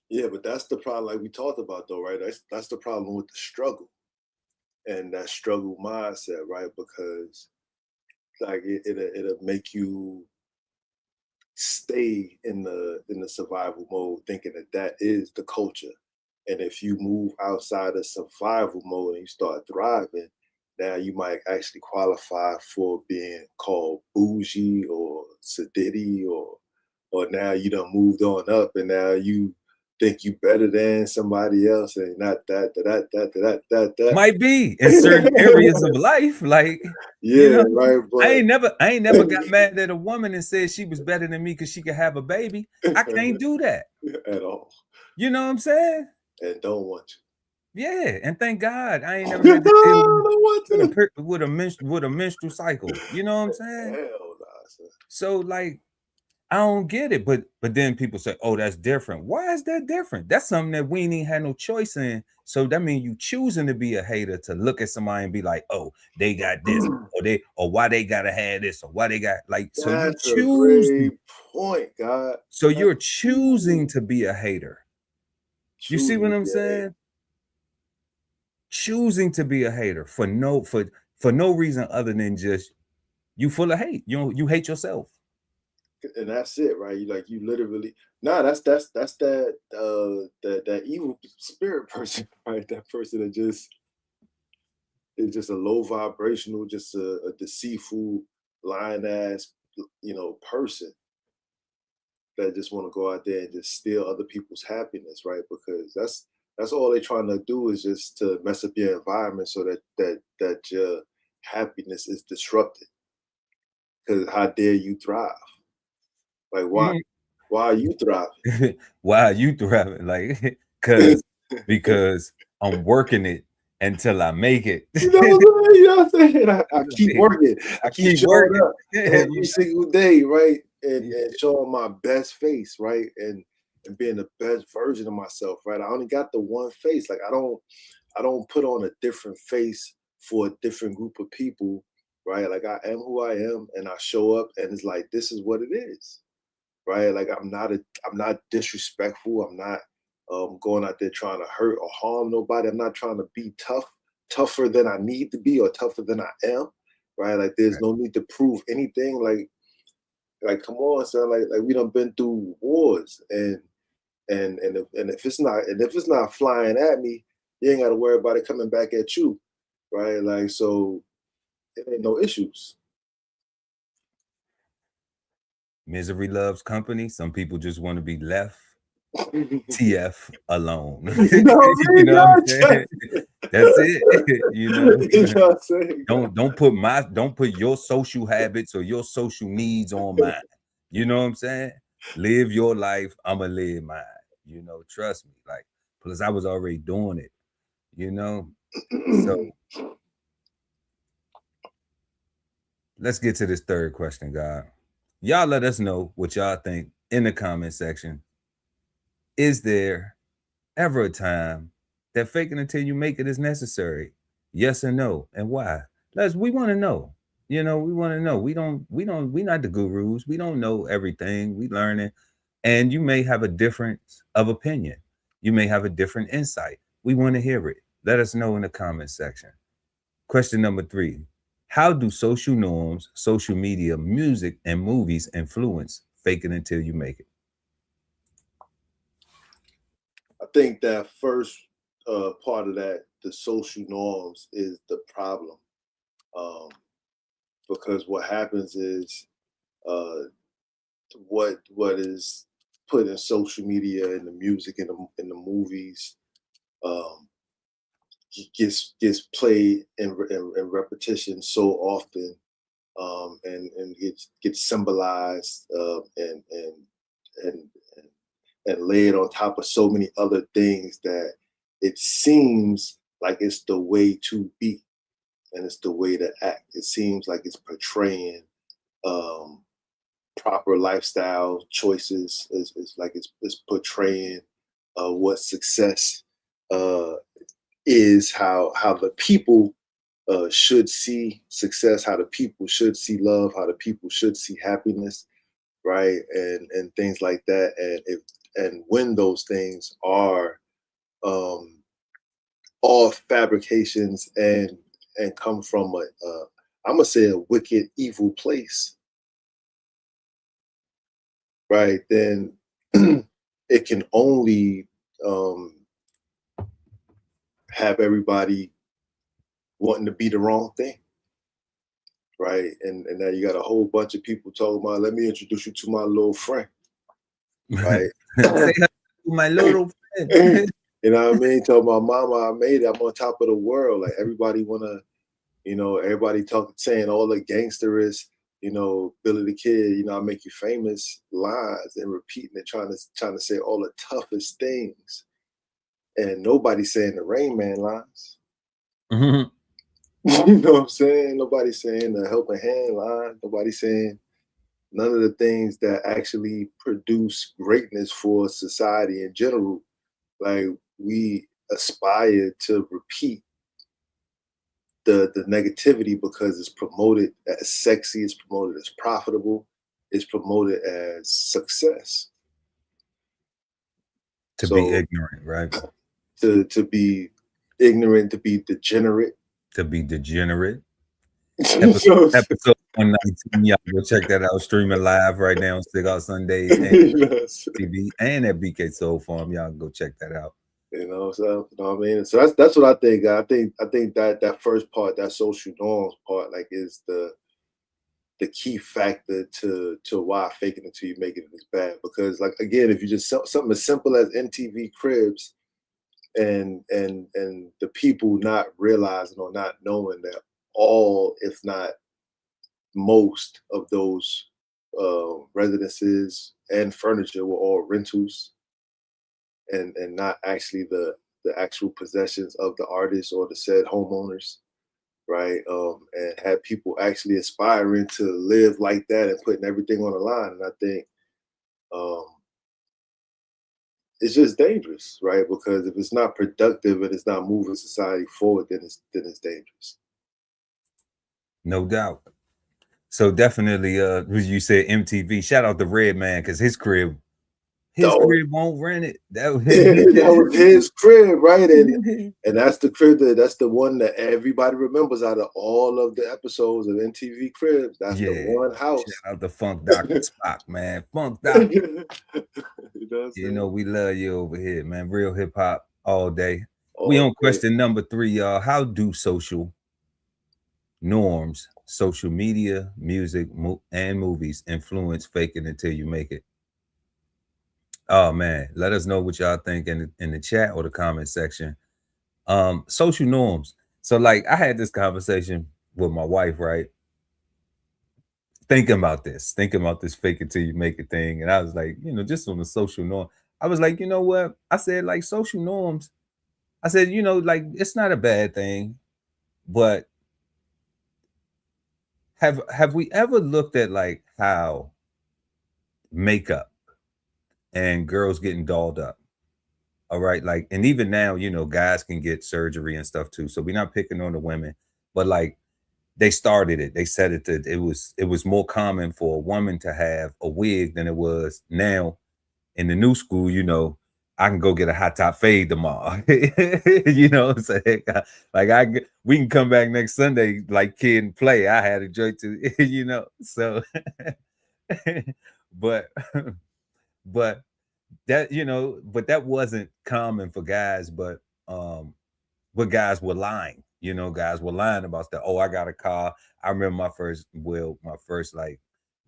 Yeah, but that's the problem, like we talked about though, right? That's the problem with the struggle and that struggle mindset, right? Because like it'll make you stay in the survival mode, thinking that is the culture. And if you move outside of survival mode and you start thriving, now you might actually qualify for being called bougie or sedity, or now you done moved on up and now you think you better than somebody else, and not that might be in certain areas of life, like right. But I ain't never got mad at a woman and said she was better than me because she could have a baby. I can't do that at all. You know what I'm saying? And don't want to. Yeah, and thank God I ain't never had to deal with a menstrual cycle. You know what I'm saying? Hell nah, son. So like, I don't get it, but then people say, "Oh, that's different." Why is that different? That's something that we ain't even had no choice in. So that means you choosing to be a hater, to look at somebody and be like, "Oh, they got this, or why they gotta have this, or why they got like." So that's you choose. A great point, God. So you're choosing to be a hater. You see what I'm saying? Choosing to be a hater for no reason other than just you full of hate. You hate yourself. And that's it, right? You literally that's that evil spirit person, right? That person that just is just a low vibrational, just a deceitful, lying ass, person that just want to go out there and just steal other people's happiness, right? Because that's all they're trying to do, is just to mess up your environment so that your happiness is disrupted. Because how dare you thrive? Like, why are you thriving? Why are you thriving? Like, because I'm working it until I make it. You know what I'm saying? I keep working. I keep showing up every single day, right? And showing my best face, right? And being the best version of myself, right? I only got the one face. Like I don't put on a different face for a different group of people, right? Like I am who I am, and I show up, and it's like this is what it is, right? Like I'm not disrespectful. I'm not going out there trying to hurt or harm nobody. I'm not trying to be tougher than I need to be or tougher than I am, right? Like there's no need to prove anything. Like come on, son. Like we done been through wars, and if it's not flying at me, you ain't got to worry about it coming back at you, right? Like so, it ain't no issues. Misery loves company. Some people just want to be left TF alone. You know what I'm saying? That's it. You know what I'm saying? Don't put your social habits or your social needs on mine. You know what I'm saying? Live your life. I'ma live mine. You know, trust me. Like, plus I was already doing it. You know, so let's get to this third question, God. Y'all let us know what y'all think in the comment section. Is there ever a time that faking until you make it is necessary? Yes or no, and why? We want to know. You know, we want to know. We not the gurus. We don't know everything. We learning, and you may have a difference of opinion. You may have a different insight. We want to hear it. Let us know in the comment section. Question number 3. How do social norms, social media, music, and movies influence fake it until you make it? I think that first part of that, the social norms, is the problem. Because what happens is what is put in social media, in the music, in the movies, gets played in repetition so often, and gets symbolized and laid on top of so many other things that it seems like it's the way to be, and it's the way to act. It seems like it's portraying proper lifestyle choices. It's like it's portraying what success is, how the people should see success, how the people should see love, how the people should see happiness, right? And things like that. And when those things are all fabrications and come from I'm gonna say a wicked, evil place, right? Then it can only have everybody wanting to be the wrong thing, right? And now you got a whole bunch of people talking about, let me introduce you to my little friend, right? Say hello to my little friend. You know what I mean? Talking about, mama, I made it. I'm on top of the world. Like everybody wanna, everybody saying all the gangsterous, Billy the Kid, I make you famous lines, and repeating it, trying to say all the toughest things. And nobody's saying the Rain Man lines. You know what I'm saying? Nobody's saying the helping hand line. Nobody's saying none of the things that actually produce greatness for society in general. Like we aspire to repeat the negativity because it's promoted as sexy, it's promoted as profitable, it's promoted as success. To be ignorant, right? To be ignorant, to be degenerate. To be degenerate. Episode 119. Y'all go check that out. Streaming live right now on Cigar Sundays and TV and at BK Soul Farm. Y'all go check that out. So you know what I mean? So that's what I think. I think that first part, that social norms part, like is the key factor to why faking until you make it is bad. Because like again, if you just something as simple as MTV Cribs and the people not realizing or not knowing that all, if not most of those residences and furniture were all rentals and not actually the the actual possessions of the artists or the said homeowners, right? And have people actually aspiring to live like that and putting everything on the line. And I think it's just dangerous, right? Because if it's not productive and it's not moving society forward, then it's dangerous. No doubt. So definitely, you said MTV. Shout out to Red Man, because his crib won't rent it. That was his crib, right? And that's the crib that's the one that everybody remembers out of all of the episodes of MTV Cribs. That's the one house. Shout out to Funk Dr. Spock, man. Funk Doctor. You know, we love you over here, man. Real hip hop all day. We on question number 3, y'all. How do social norms, social media, music, and movies influence fake it until you make it? Oh man, let us know what y'all think in the chat or the comment section. Social norms. So like I had this conversation with my wife, right? Thinking about this fake it till you make it thing. And I was like, you know, just on the social norm, I was like, you know what? I said, like, social norms, I said, you know, like, it's not a bad thing, but have we ever looked at like how makeup and girls getting dolled up? All right, like, and even now, you know, guys can get surgery and stuff too. So we're not picking on the women, but like they started it. They said it was more common for a woman to have a wig than it was now. In the new school, you know, I can go get a hot top fade tomorrow. You know what I'm saying? Like we can come back next Sunday like kid and play. I had a joy too, you know. So but that, you know, but that wasn't common for guys, but guys were lying. You know, guys were lying about that. Oh, I got a car. I remember my first like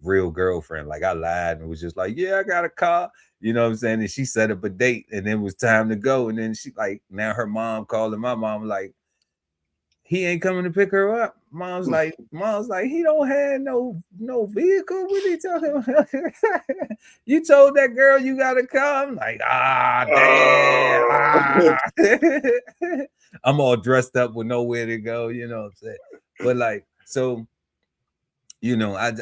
real girlfriend. Like I lied and was just like, yeah, I got a car. You know what I'm saying? And she set up a date and then it was time to go. And then she like, now her mom calling my mom like, he ain't coming to pick her up. Mom's like, he don't have no vehicle. What are you talking about? You told that girl you got a car. I'm like, damn. I'm all dressed up with nowhere to go, you know what I'm saying? But like, so, you know, I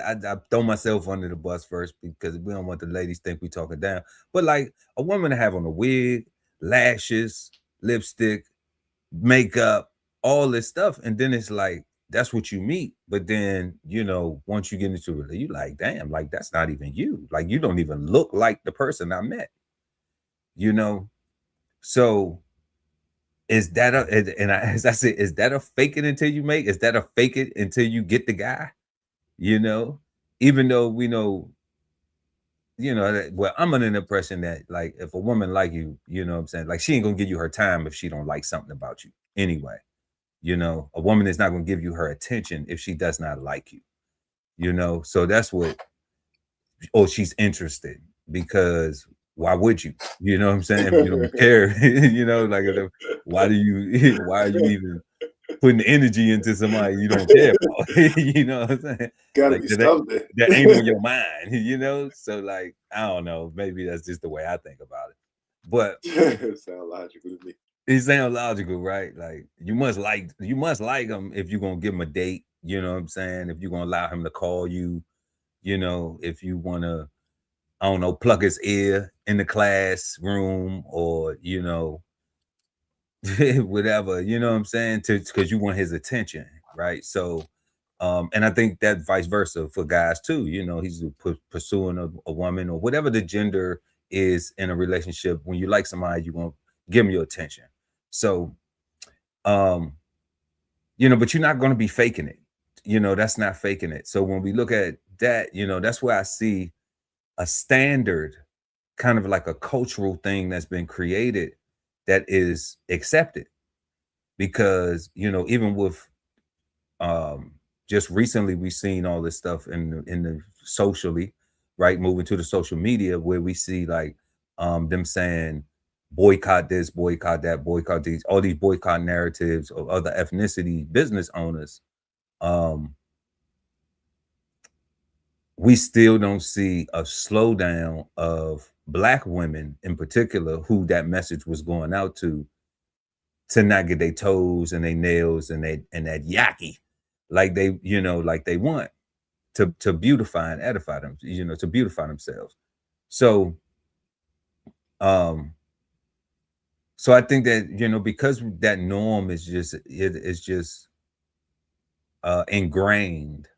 throw myself under the bus first because we don't want the ladies think we talking down. But like a woman to have on a wig, lashes, lipstick, makeup, all this stuff, and then it's like that's what you meet. But then, you know, once you get into it, you like, damn, like that's not even you. Like you don't even look like the person I met. You know, so is that as I said, is that a fake it until you make? Is that a fake it until you get the guy? You know, even though we know, you know, well, I'm under the impression that like if a woman like you, you know what I'm saying, like she ain't gonna give you her time if she don't like something about you anyway. You know, a woman is not going to give you her attention if she does not like you, you know? So that's what, or she's interested, because why would you? You know what I'm saying? If you don't care, you know, like, why are you even putting energy into somebody you don't care about? You know what I'm saying? Gotta like, be something. that ain't on your mind, you know? So like, I don't know, maybe that's just the way I think about it. But it sounds logical to me. It sounds logical, right? Like you must like him if you're gonna give him a date, you know what I'm saying? If you're gonna allow him to call you, you know, if you wanna, I don't know, plug his ear in the classroom or, you know, whatever, you know what I'm saying? Because you want his attention, right? So and I think that vice versa for guys too, you know, he's pursuing a woman or whatever the gender is in a relationship. When you like somebody, you want to give them your attention. So, you know, but you're not going to be faking it. You know, that's not faking it. So when we look at that, you know, that's where I see a standard, kind of like a cultural thing that's been created that is accepted. Because, you know, even with just recently we've seen all this stuff in the socially, right, moving to the social media, where we see like them saying boycott this, boycott that, boycott these, all these boycott narratives of other ethnicity business owners. We still don't see a slowdown of Black women in particular who that message was going out to, to not get their toes and their nails and that yaki like they, like they want to beautify and edify them, to beautify themselves. So so I think that, because that norm is just ingrained,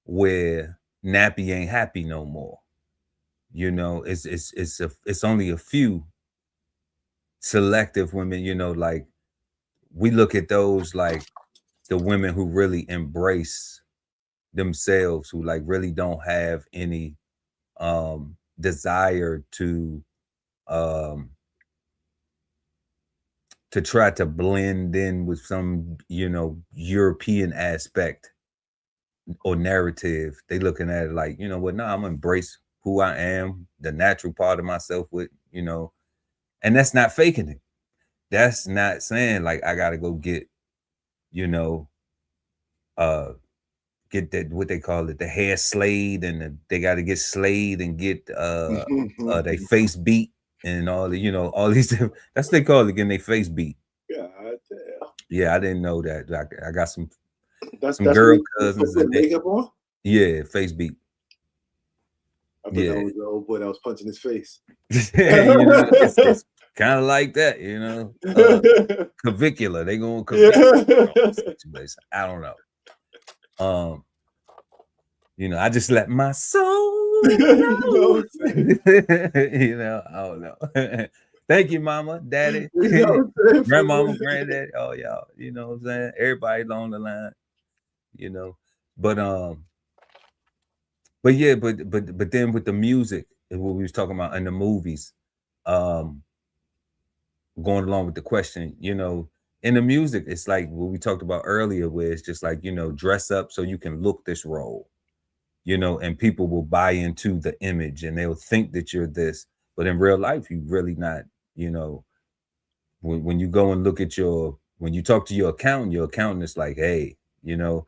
where nappy ain't happy no more. It's only a few selective women, like we look at those like the women who really embrace themselves, who like really don't have any desire to try to blend in with some, European aspect or narrative. They looking at it like, I'm gonna embrace who I am, the natural part of myself with, and that's not faking it. That's not saying like I gotta go get, get that, what they call it, the hair slayed, and they gotta get slayed and get their face beat and all the, all these that's what they call it, getting their face beat. Yeah, I didn't know that. I got some girl cousins that makeup on. Yeah, face beat. I thought that was the old boy that was punching his face. It's kind of like that, Clavicula. They going clavicula situation. I don't know. I just let my soul know. I don't know. Thank you, mama, daddy, grandmama, granddaddy, all y'all. You know what I'm saying? Everybody along the line, But yeah, but then with the music and what we was talking about in the movies, going along with the question, in the music, it's like what we talked about earlier, where it's just like, dress up so you can look this role, and people will buy into the image and they'll think that you're this, but in real life, you really not, when you go and look at when you talk to your accountant is like, hey, you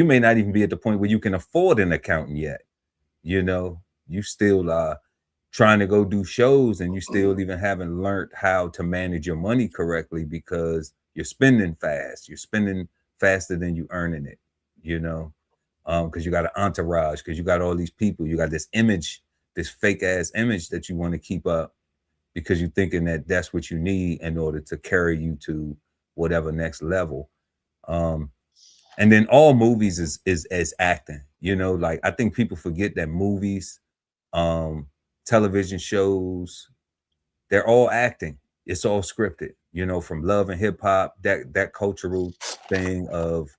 may not even be at the point where you can afford an accountant yet. You still trying to go do shows, and you still even haven't learned how to manage your money correctly, because you're spending fast. You're spending faster than you earning it, because you got an entourage, because you got all these people, you got this image, this fake ass image that you want to keep up, because you're thinking that that's what you need in order to carry you to whatever next level. And then all movies is as acting, like I think people forget that movies, television shows, they're all acting. It's all scripted, from Love and Hip Hop, that cultural thing of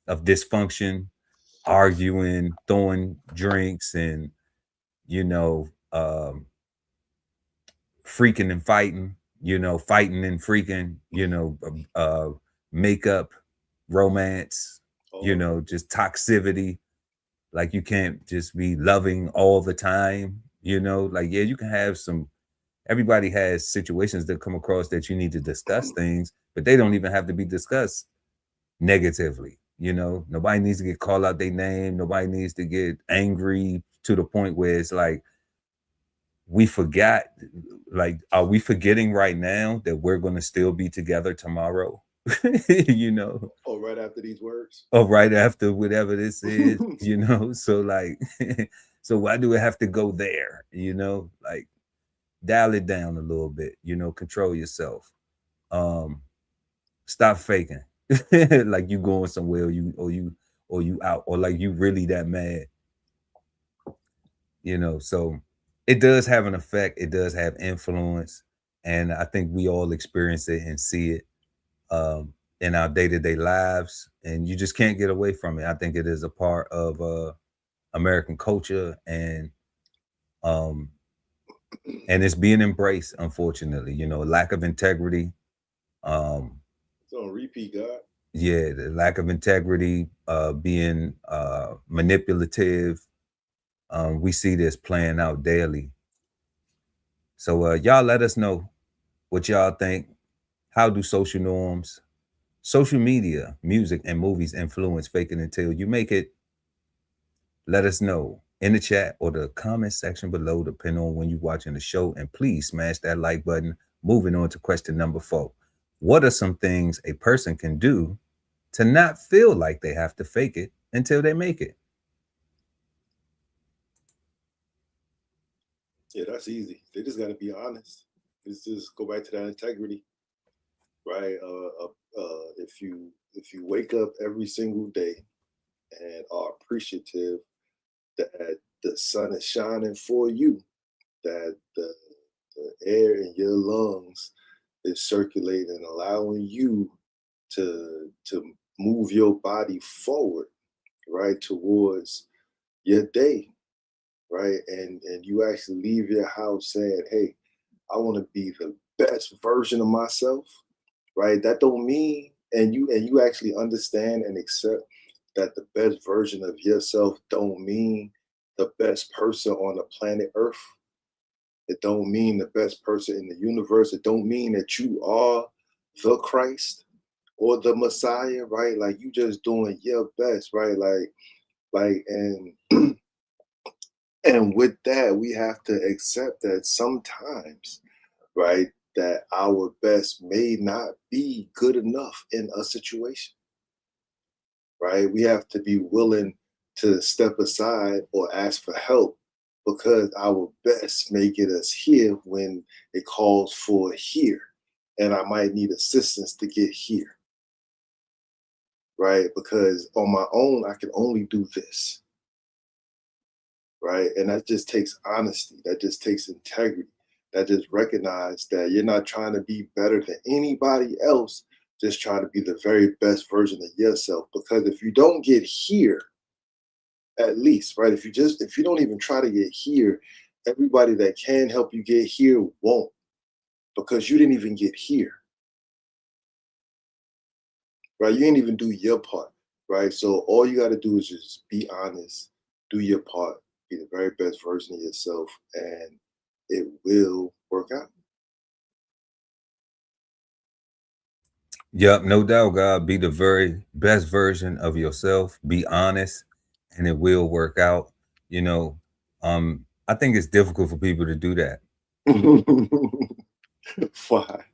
dysfunction, arguing, throwing drinks, and freaking and fighting, fighting and freaking, makeup, romance, just toxicity. Like you can't just be loving all the time, like, yeah, you can have everybody has situations that come across that you need to discuss things, but they don't even have to be discussed negatively. Nobody needs to get called out their name. Nobody needs to get angry to the point where it's like, we forgot, like, are we forgetting right now that we're going to still be together tomorrow? Or right after these words, or right after whatever this is, so like, so why do it have to go there? Like, dial it down a little bit, control yourself. Stop faking like you going somewhere, or you out, or like you really that mad, so it does have an effect. It does have influence, and I think we all experience it and see it in our day-to-day lives, and you just can't get away from it. I think it is a part of American culture, and it's being embraced, unfortunately. Lack of integrity. It's on repeat, God. Yeah, the lack of integrity, being manipulative. We see this playing out daily. So y'all let us know what y'all think. How do social norms, social media, music, and movies influence fake it until you make it? Let us know in the chat or the comment section below, depending on when you're watching the show. And please smash that like button. Moving on to question number 4. What are some things a person can do to not feel like they have to fake it until they make it? Yeah, that's easy. They just got to be honest. It's just go back to that integrity, right? If you wake up every single day and are appreciative that the sun is shining for you, that the air in your lungs is circulating, allowing you to move your body forward, right, towards your day, right? And you actually leave your house saying, hey, I want to be the best version of myself, right? That don't mean, and you actually understand and accept that the best version of yourself don't mean the best person on the planet Earth. It don't mean the best person in the universe. It don't mean that you are the Christ or the Messiah, right? Like you just doing your best, right? And and with that, we have to accept that sometimes, right, that our best may not be good enough in a situation, right? We have to be willing to step aside or ask for help because our best may get us here when it calls for here. And I might need assistance to get here, right? Because on my own, I can only do this, right? And that just takes honesty. That just takes integrity. That just recognize that you're not trying to be better than anybody else, just trying to be the very best version of yourself. Because if you don't get here, at least, right? If you don't even try to get here, everybody that can help you get here won't, because you didn't even get here, right? You didn't even do your part, right? So all you got to do is just be honest, do your part, be the very best version of yourself, and it will work out. Yep, no doubt, God. Be the very best version of yourself. Be honest, and it will work out. You know, I think it's difficult for people to do that. Why?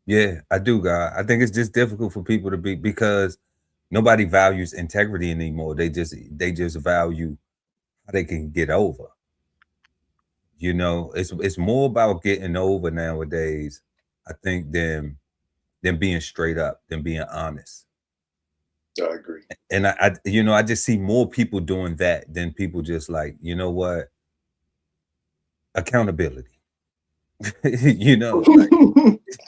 Yeah, I do, God. I think it's just difficult for people to be, because nobody values integrity anymore. They just value how they can get over. You know, it's more about getting over nowadays, I think, than being straight up, than being honest. I agree. And I just see more people doing that than people just like, you know what? Accountability. You know,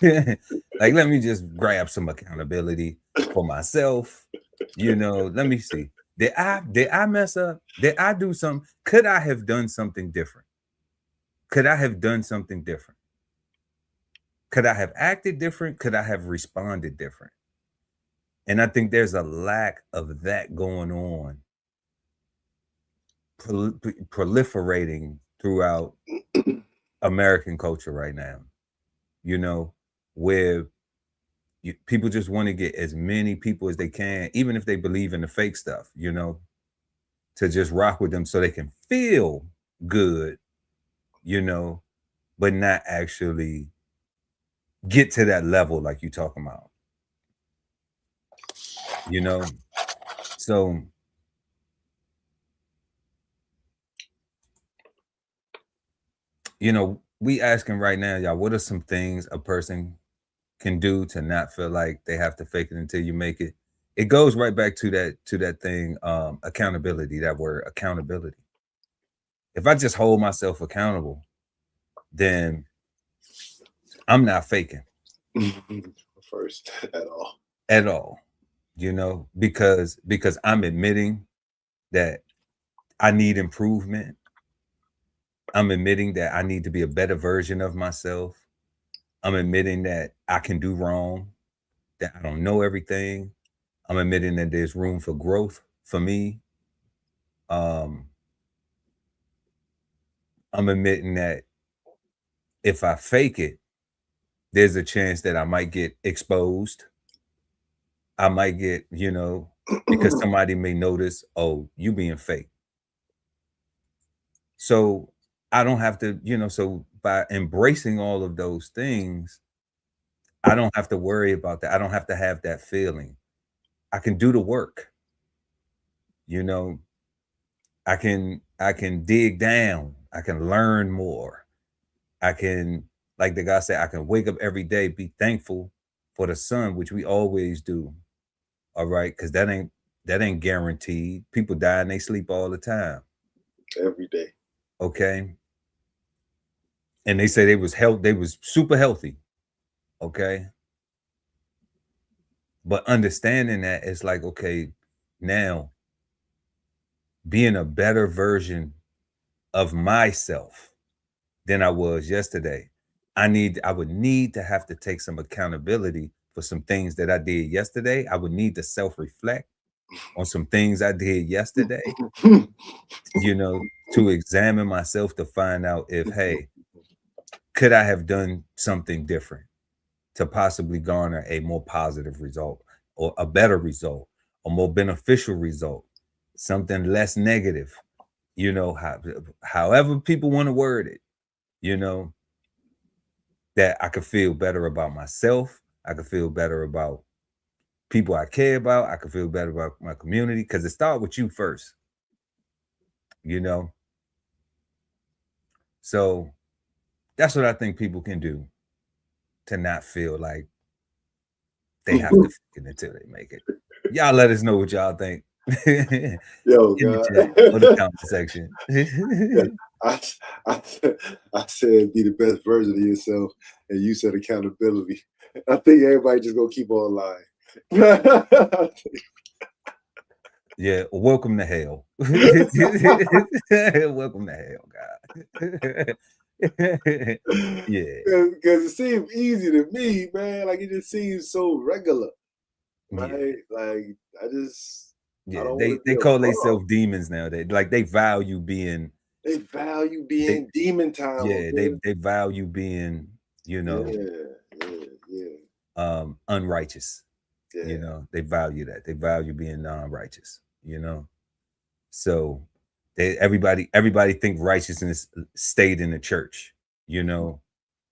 like let me just grab some accountability for myself. You know, let me see. Did I mess up? Did I do something? Could I have done something different? Could I have done something different? Could I have acted different? Could I have responded different? And I think there's a lack of that going on, proliferating throughout American culture right now, you know, where people just want to get as many people as they can, even if they believe in the fake stuff, you know, to just rock with them so they can feel good, you know, but not actually get to that level like you talking about, you know. So you know, we asking right now, y'all, what are some things a person can do to not feel like they have to fake it until you make it? It goes right back to that thing, accountability, that word accountability. If I just hold myself accountable, then I'm not faking First at all, you know, because I'm admitting that I need improvement. I'm admitting that I need to be a better version of myself. I'm admitting that I can do wrong, that I don't know everything. I'm admitting that there's room for growth for me. I'm admitting that if I fake it, there's a chance that I might get exposed. I might get, you know, because somebody may notice, oh, you being fake. So I don't have to, you know, so by embracing all of those things, I don't have to worry about that. I don't have to have that feeling. I can do the work. You know, I can dig down. I can learn more. I can, like the guy said, I can wake up every day, be thankful for the sun, which we always do. All right, because that ain't guaranteed. People die and they sleep all the time. Every day. Okay. And they say they was super healthy. Okay. But understanding that, it's like, okay, now being a better version of myself than I was yesterday. I would need to have to take some accountability for some things that I did yesterday. I would need to self-reflect on some things I did yesterday, you know, to examine myself to find out if, hey, could I have done something different to possibly garner a more positive result or a better result, a more beneficial result, something less negative, you know, however people want to word it, you know, that I could feel better about myself. I could feel better about people I care about. I could feel better about my community, because it starts with you first, you know? So that's what I think people can do to not feel like they have to fake it until they make it. Y'all let us know what y'all think. Yo, In God. the chat or the comment section. I said be the best version of yourself, and you said accountability. I think everybody just gonna keep on lying. Yeah, welcome to hell. Welcome to hell, God. Yeah, Because it seems easy to me, man. Like it just seems so regular, right? yeah. Like I Yeah, don't they want to be call above. themselves demons now. They value being. They value They, being demon time. yeah, Okay? they value being, you know, unrighteous. Yeah. You know, they value that. They value being non-righteous. You know, so everybody think righteousness stayed in the church. You know,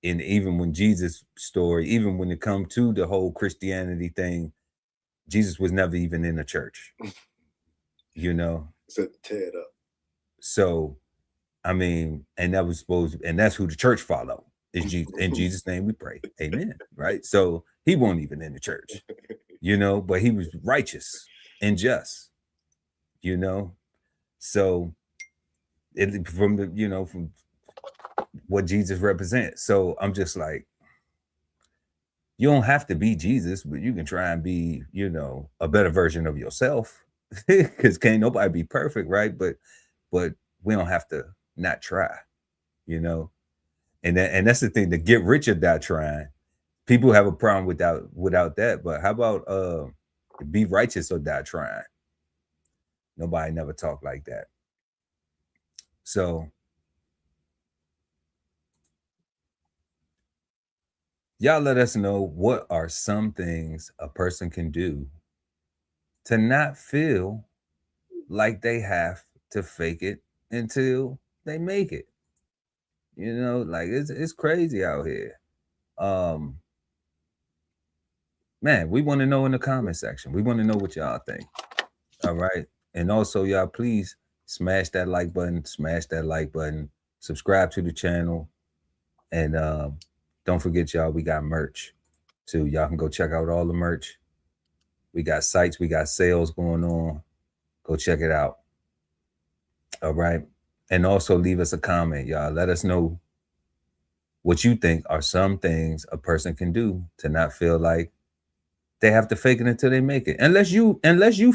and even when Jesus' story, even when it come to the whole Christianity thing, Jesus was never even in the church. You know, Set the Ted up. So, I mean, and that was and that's who the church followed. Is Jesus. In Jesus' name we pray. Amen. Right. So he wasn't even in the church, you know, but he was righteous and just, you know. So from the, you know, from what Jesus represents. So I'm just like, you don't have to be Jesus, but you can try and be, you know, a better version of yourself. Because can't nobody be perfect, right? But we don't have to not try, you know. And that's the thing, to get rich or die trying. People have a problem without that. But how about be righteous or die trying? Nobody never talked like that. So y'all let us know, what are some things a person can do to not feel like they have to fake it until they make it. You know, like it's crazy out here. Man, we want to know in the comment section. We want to know what y'all think. All right. And also, y'all, please smash that like button, subscribe to the channel. And don't forget, y'all, we got merch too. Y'all can go check out all the merch. We got sites, we got sales going on. Go check it out. All right. And also leave us a comment, y'all. Let us know what you think are some things a person can do to not feel like they have to fake it until they make it. Unless you a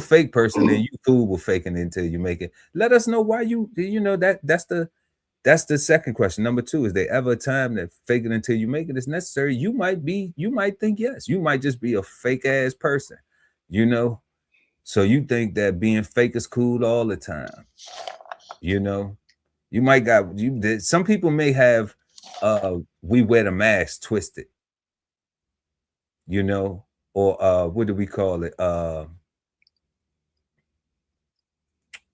fake person, then you cool with faking it until you make it. Let us know why you know, that's the second question. Number two, is there ever a time that fake it until you make it is necessary? You might think yes. You might just be a fake ass person, you know? So you think that being fake is cool all the time, you know? You might some people may have we wear the mask twisted, you know, or what do we call it?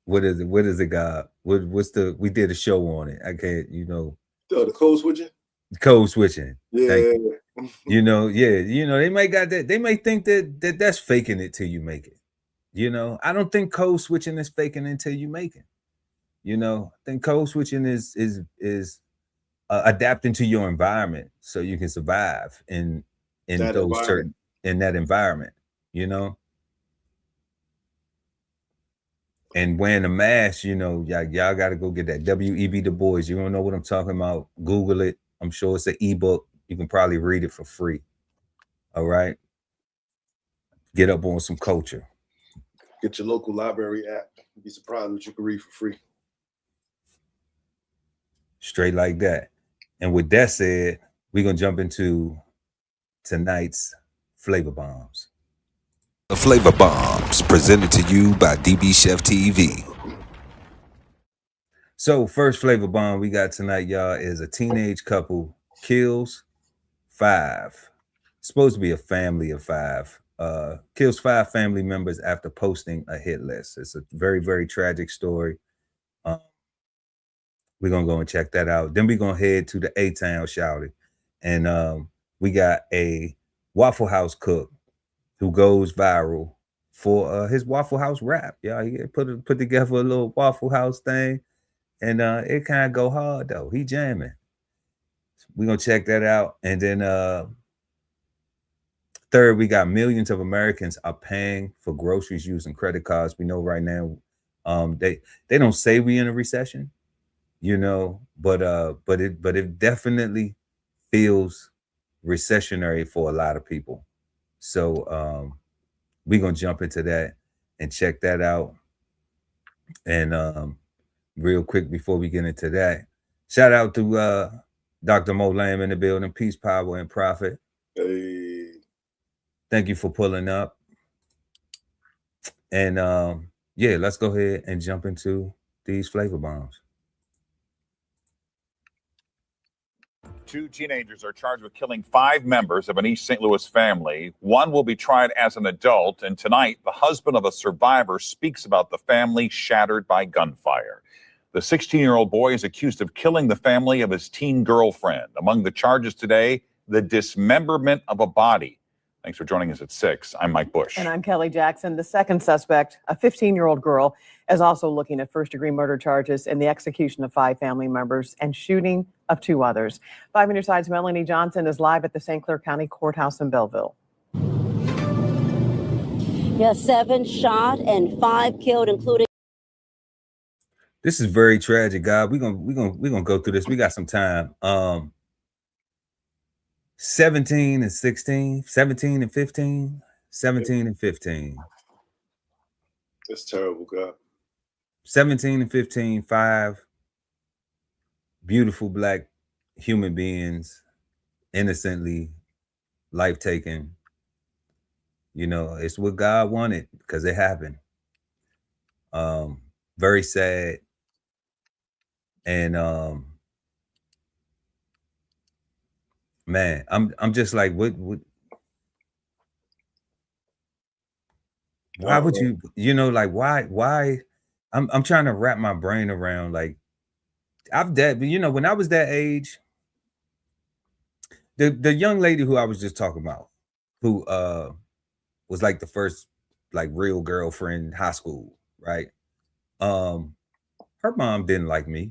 What is it, God? We did a show on it. I can't, you know. The code switching? Code switching. Yeah. You know, yeah, you know, they may got that. They may think that that's faking it till you make it. You know, I don't think code switching is faking until you make it. You know, I think code switching is adapting to your environment so you can survive in That those environment. certain in that environment. You know, and wearing a mask. You know, y'all got to go get that W.E.B. Du Bois. You don't know what I'm talking about? Google it. I'm sure it's an ebook. You can probably read it for free. All right. Get up on some culture. Get your local library app. You'd be surprised what you can read for free. Straight like that. And with that said, we're going to jump into tonight's Flavor Bombs. The Flavor Bombs, presented to you by DBCHEFTV. So first Flavor Bomb we got tonight, y'all, is a teenage couple kills 5. It's supposed to be a family of 5. Kills 5 family members after posting a hit list. It's a very, very tragic story. We're going to go and check that out. Then we're going to head to the A-Town, shouty. And we got a Waffle House cook who goes viral for his Waffle House rap. Yeah, he put together a little Waffle House thing. And it kind of go hard, though. He jamming. We're going to check that out. And then third, we got millions of Americans are paying for groceries using credit cards. We know right now they don't say we in a recession, you know, but it definitely feels recessionary for a lot of people. So we're going to jump into that and check that out. And real quick before we get into that, shout out to Dr. Mo Lamb in the building. Peace, power, and profit. Hey. Thank you for pulling up. And yeah, let's go ahead and jump into these Flavor Bombs. 2 teenagers are charged with killing 5 members of an East St. Louis family. One will be tried as an adult, and tonight the husband of a survivor speaks about the family shattered by gunfire. The 16-year-old boy is accused of killing the family of his teen girlfriend. Among the charges today, the dismemberment of a body. Thanks for joining us at 6. I'm Mike Bush. And I'm Kelly Jackson. The second suspect, a 15-year-old girl, is also looking at first-degree murder charges in the execution of 5 family members and shooting of 2 others. 5 Minute Side's Melanie Johnson is live at the St. Clair County Courthouse in Belleville. Yeah, 7 shot and 5 killed, including. This is very tragic, guys. We're gonna go through this. We got some time. 17 and 16, 17 and 15, 17 and 15. That's terrible, God. 17 and 15, 5 beautiful black human beings, innocently life taken. You know, it's what God wanted because it happened. Very sad. And man, I'm just like, what why would you know, like why I'm trying to wrap my brain around, like, you know, when I was that age, the young lady who I was just talking about, who was like the first like real girlfriend in high school, right? Her mom didn't like me.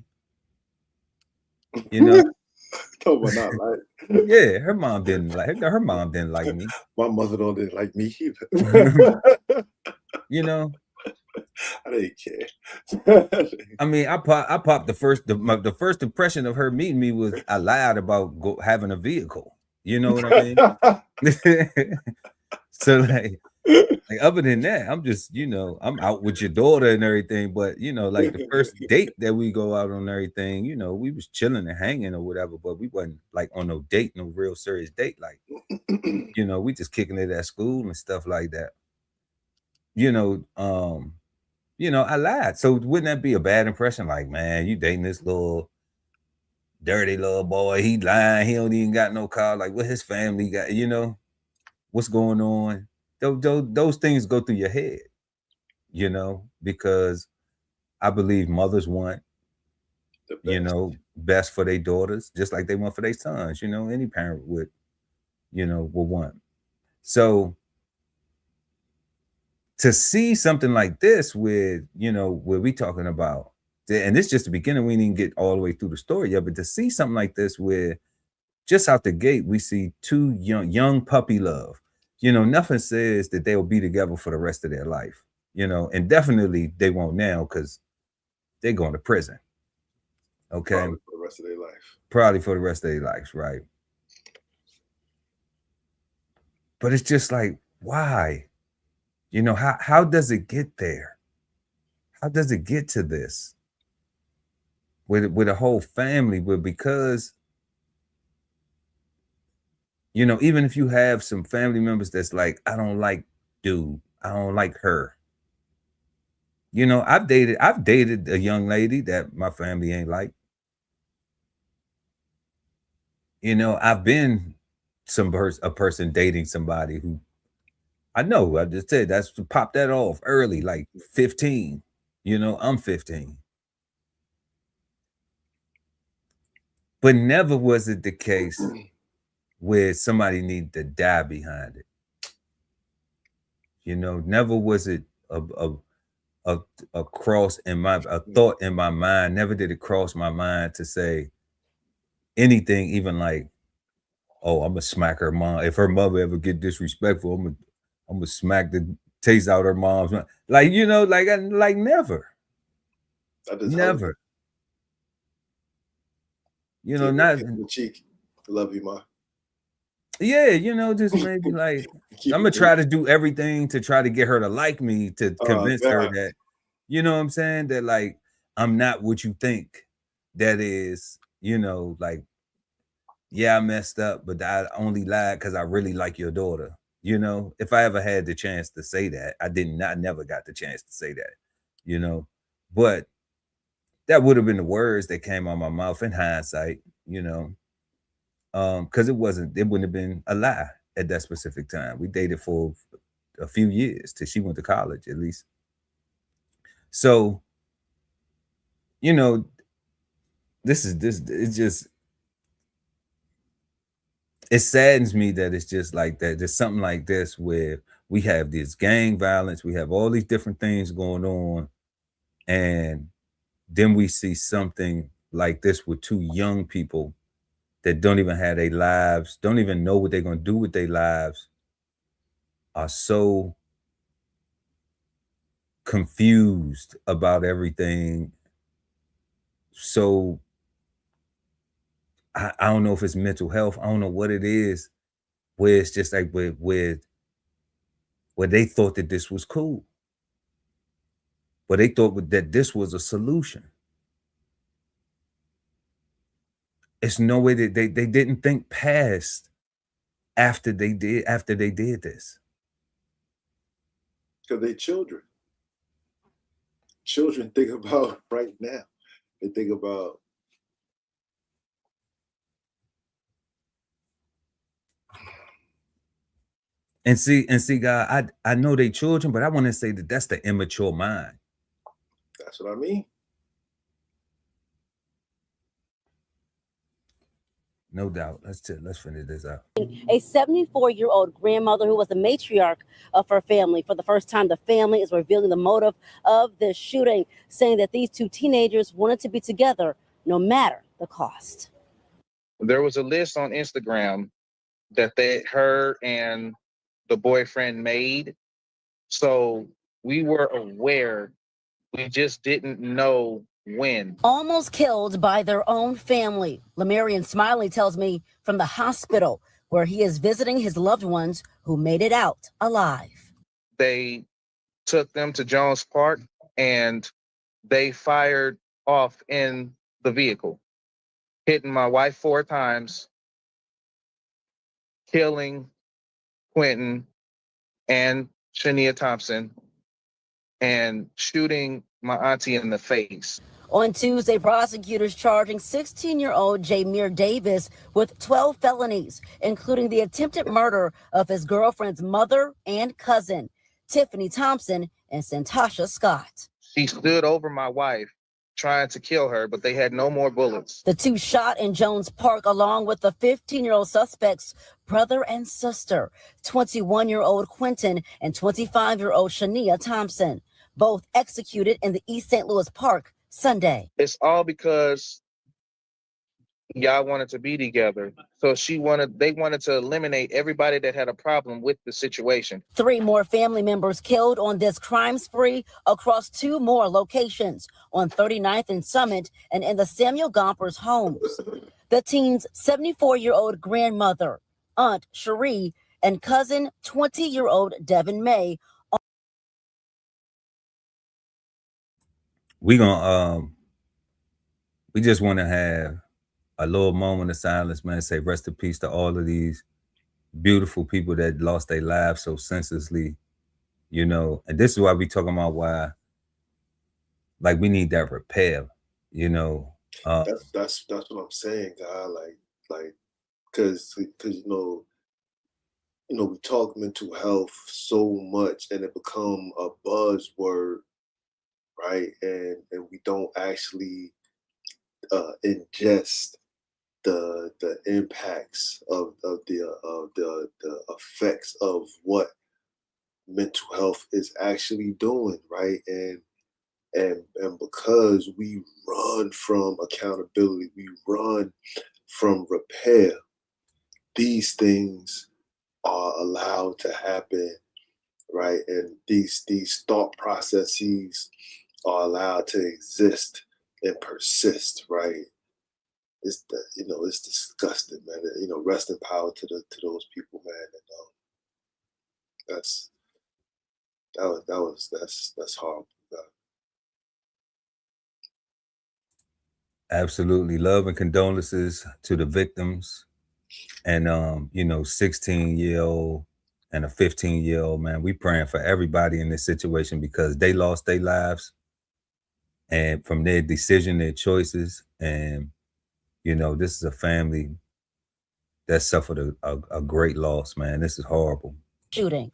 You know? Not like. Yeah, her mom didn't like me. My mother didn't like me either. You know, I didn't care. I mean, I popped the first impression of her meeting me was I lied about having a vehicle. You know what I mean? So like other than that, I'm just, you know, I'm out with your daughter and everything, but you know, like the first date that we go out on, everything, you know, we was chilling and hanging or whatever, but we wasn't like on no date, no real serious date. Like, you know, we just kicking it at school and stuff like that. You know, I lied. So wouldn't that be a bad impression? Like, man, you dating this little dirty little boy, he lying, he don't even got no car, like what his family got, you know, what's going on? Those things go through your head, you know, because I believe mothers want you know, best for their daughters, just like they want for their sons. You know, any parent would, you know, would want. So to see something like this with, you know, where we talking about, and this is just the beginning, we didn't get all the way through the story yet, but to see something like this where just out the gate, we see two young puppy love. You know, nothing says that they'll be together for the rest of their life, you know, and definitely they won't now because they're going to prison. Okay. Probably for the rest of their life. Probably for the rest of their lives, right? But it's just like, why? You know, how does it get there? How does it get to this? With a whole family, but because, you know, even if you have some family members that's like, I don't like dude, I don't like her. You know, I've dated a young lady that my family ain't like. You know, I've been a person dating somebody who I know, I just said that's to pop that off early, like 15. You know, I'm 15. But never was it the case where somebody needed to die behind it. You know, never was it a cross in a thought in my mind. Never did it cross my mind to say anything, even like, oh, I'm gonna smack her mom. If her mother ever get disrespectful, I'm gonna smack the taste out her mom's. Like, you know, like never. Never. You know, not the cheek. Love you, Ma. Yeah, you know, just maybe like I'm gonna try to do everything to try to get her to like me, to convince her that, you know what I'm saying, that like I'm not what you think that is, you know, like, yeah, I messed up, but I only lied because I really like your daughter. You know, if I ever had the chance to say that, I never got the chance to say that, you know, but that would have been the words that came out of my mouth in hindsight, you know. Because it wouldn't have been a lie at that specific time. We dated for a few years till she went to college, at least. So, you know, it saddens me that it's just like that. There's something like this where we have this gang violence, we have all these different things going on, and then we see something like this with two young people that don't even have their lives, don't even know what they're going to do with their lives, are so confused about everything. So I don't know if it's mental health. I don't know what it is, where it's just like where they thought that this was cool. But they thought that this was a solution. It's no way that they didn't think past after they did this. Because they children. Children think about right now. They think about and see, God, I know they children, but I want to say that that's the immature mind. That's what I mean. No doubt. Let's finish this out. A 74-year-old grandmother who was the matriarch of her family. For the first time, the family is revealing the motive of this shooting, saying that these two teenagers wanted to be together no matter the cost. There was a list on Instagram that her and the boyfriend made. So we were aware, we just didn't know when. Almost killed by their own family. Lemarian Smiley tells me from the hospital where he is visiting his loved ones who made it out alive. They took them to Jones Park and they fired off in the vehicle, hitting my wife 4 times, killing Quentin and Shania Thompson, and shooting my auntie in the face. On Tuesday, prosecutors charging 16-year-old Jamir Davis with 12 felonies, including the attempted murder of his girlfriend's mother and cousin, Tiffany Thompson and Santasha Scott. She stood over my wife trying to kill her, but they had no more bullets. The two shot in Jones Park along with the 15-year-old suspect's brother and sister, 21-year-old Quentin and 25-year-old Shania Thompson, both executed in the East St. Louis Park Sunday. It's all because y'all wanted to be together. So they wanted to eliminate everybody that had a problem with the situation. 3 more family members killed on this crime spree across 2 more locations on 39th and Summit and in the Samuel Gompers homes. The teen's 74-year-old grandmother, Aunt Cherie, and cousin 20-year-old Devin May. We just want to have a little moment of silence, man. Say rest in peace to all of these beautiful people that lost their lives so senselessly, you know. And this is why we talking about why, like, we need that repair, you know. That's what I'm saying, God. Like, because you know, we talk mental health so much, and it become a buzzword, right? And we don't actually ingest the impacts of the effects of what mental health is actually doing, right? And because we run from accountability, we run from repair, these things are allowed to happen, right? And these thought processes are allowed to exist and persist, right? It's it's disgusting, man. You know, rest in power to those people, man. And that's horrible, God. Absolutely. Love and condolences to the victims. And you know, 16-year-old and a 15-year-old, man. We praying for everybody in this situation because they lost their lives and from their decision, their choices. And you know, this is a family that suffered a great loss, man. This is horrible. Shooting.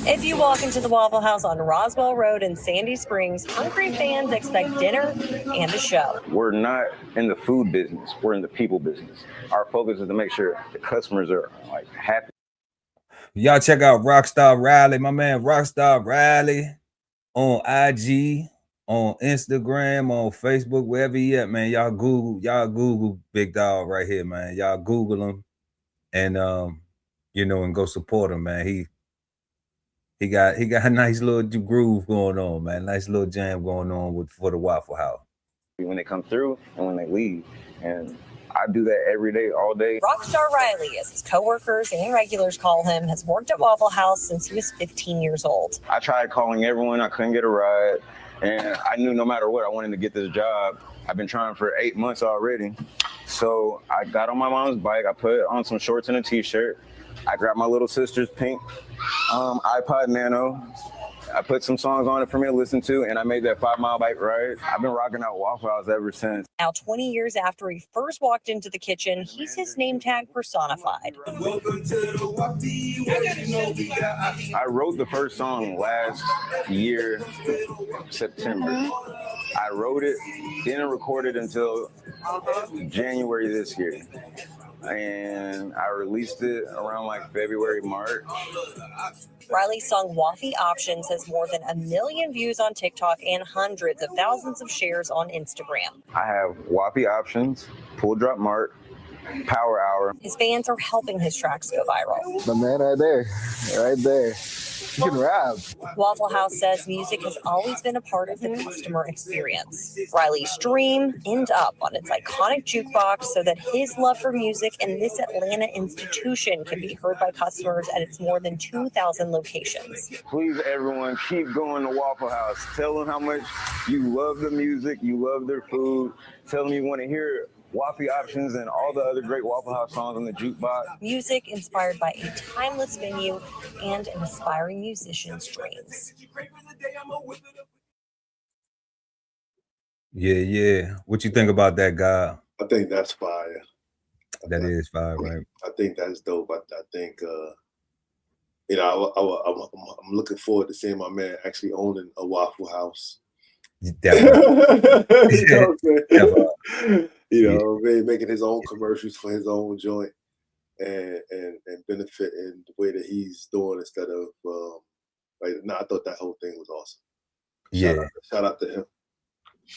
If you walk into the Waffle House on Roswell Road in Sandy Springs, hungry fans expect dinner and a show. We're not in the food business. We're in the people business. Our focus is to make sure the customers are like happy. Y'all check out Rockstar Riley, my man Rockstar Riley on IG, on Instagram, on Facebook, wherever he at, man. Y'all Google Big Dog right here, man. Y'all Google him and you know, and go support him, man. He got a nice little groove going on, man. Nice little jam going on for the Waffle House. When they come through and when they leave. And I do that every day, all day. Rockstar Riley, as his coworkers and regulars call him, has worked at Waffle House since he was 15 years old. I tried calling everyone. I couldn't get a ride. And I knew no matter what, I wanted to get this job. I've been trying for 8 months already. So I got on my mom's bike. I put on some shorts and a t-shirt. I grabbed my little sister's pink iPod Nano. I put some songs on it for me to listen to, and I made that 5-mile bike ride. I've been rocking out Waffle House ever since. Now, 20 years after he first walked into the kitchen, he's his name tag personified. I wrote the first song last year, September. I wrote it, didn't record it until January this year. And I released it around like February, March. Riley's song Waffy Options has more than 1 million views on TikTok and hundreds of thousands of shares on Instagram. I have Waffy Options, Pull Drop Mart, Power Hour. His fans are helping his tracks go viral. The man right there. You can rap. Waffle House says music has always been a part of the customer experience. Riley's dream end up on its iconic jukebox so that his love for music and this Atlanta institution can be heard by customers at its more than 2,000 locations. Please, everyone, keep going to Waffle House. Tell them how much you love the music, you love their food. Tell them you want to hear Waffy Options and all the other great Waffle House songs on the jukebox. Music inspired by a timeless venue and an aspiring musician's dreams. Yeah. What you think about that, guy? I think that's fire. That is fire, right? I think that's dope. I think you know, I'm looking forward to seeing my man actually owning a Waffle House. Definitely. You know what I'm saying? You Yeah. know, making his own commercials for his own joint and benefiting the way that he's doing instead of like. No, I thought that whole thing was awesome. Yeah. Shout out to him.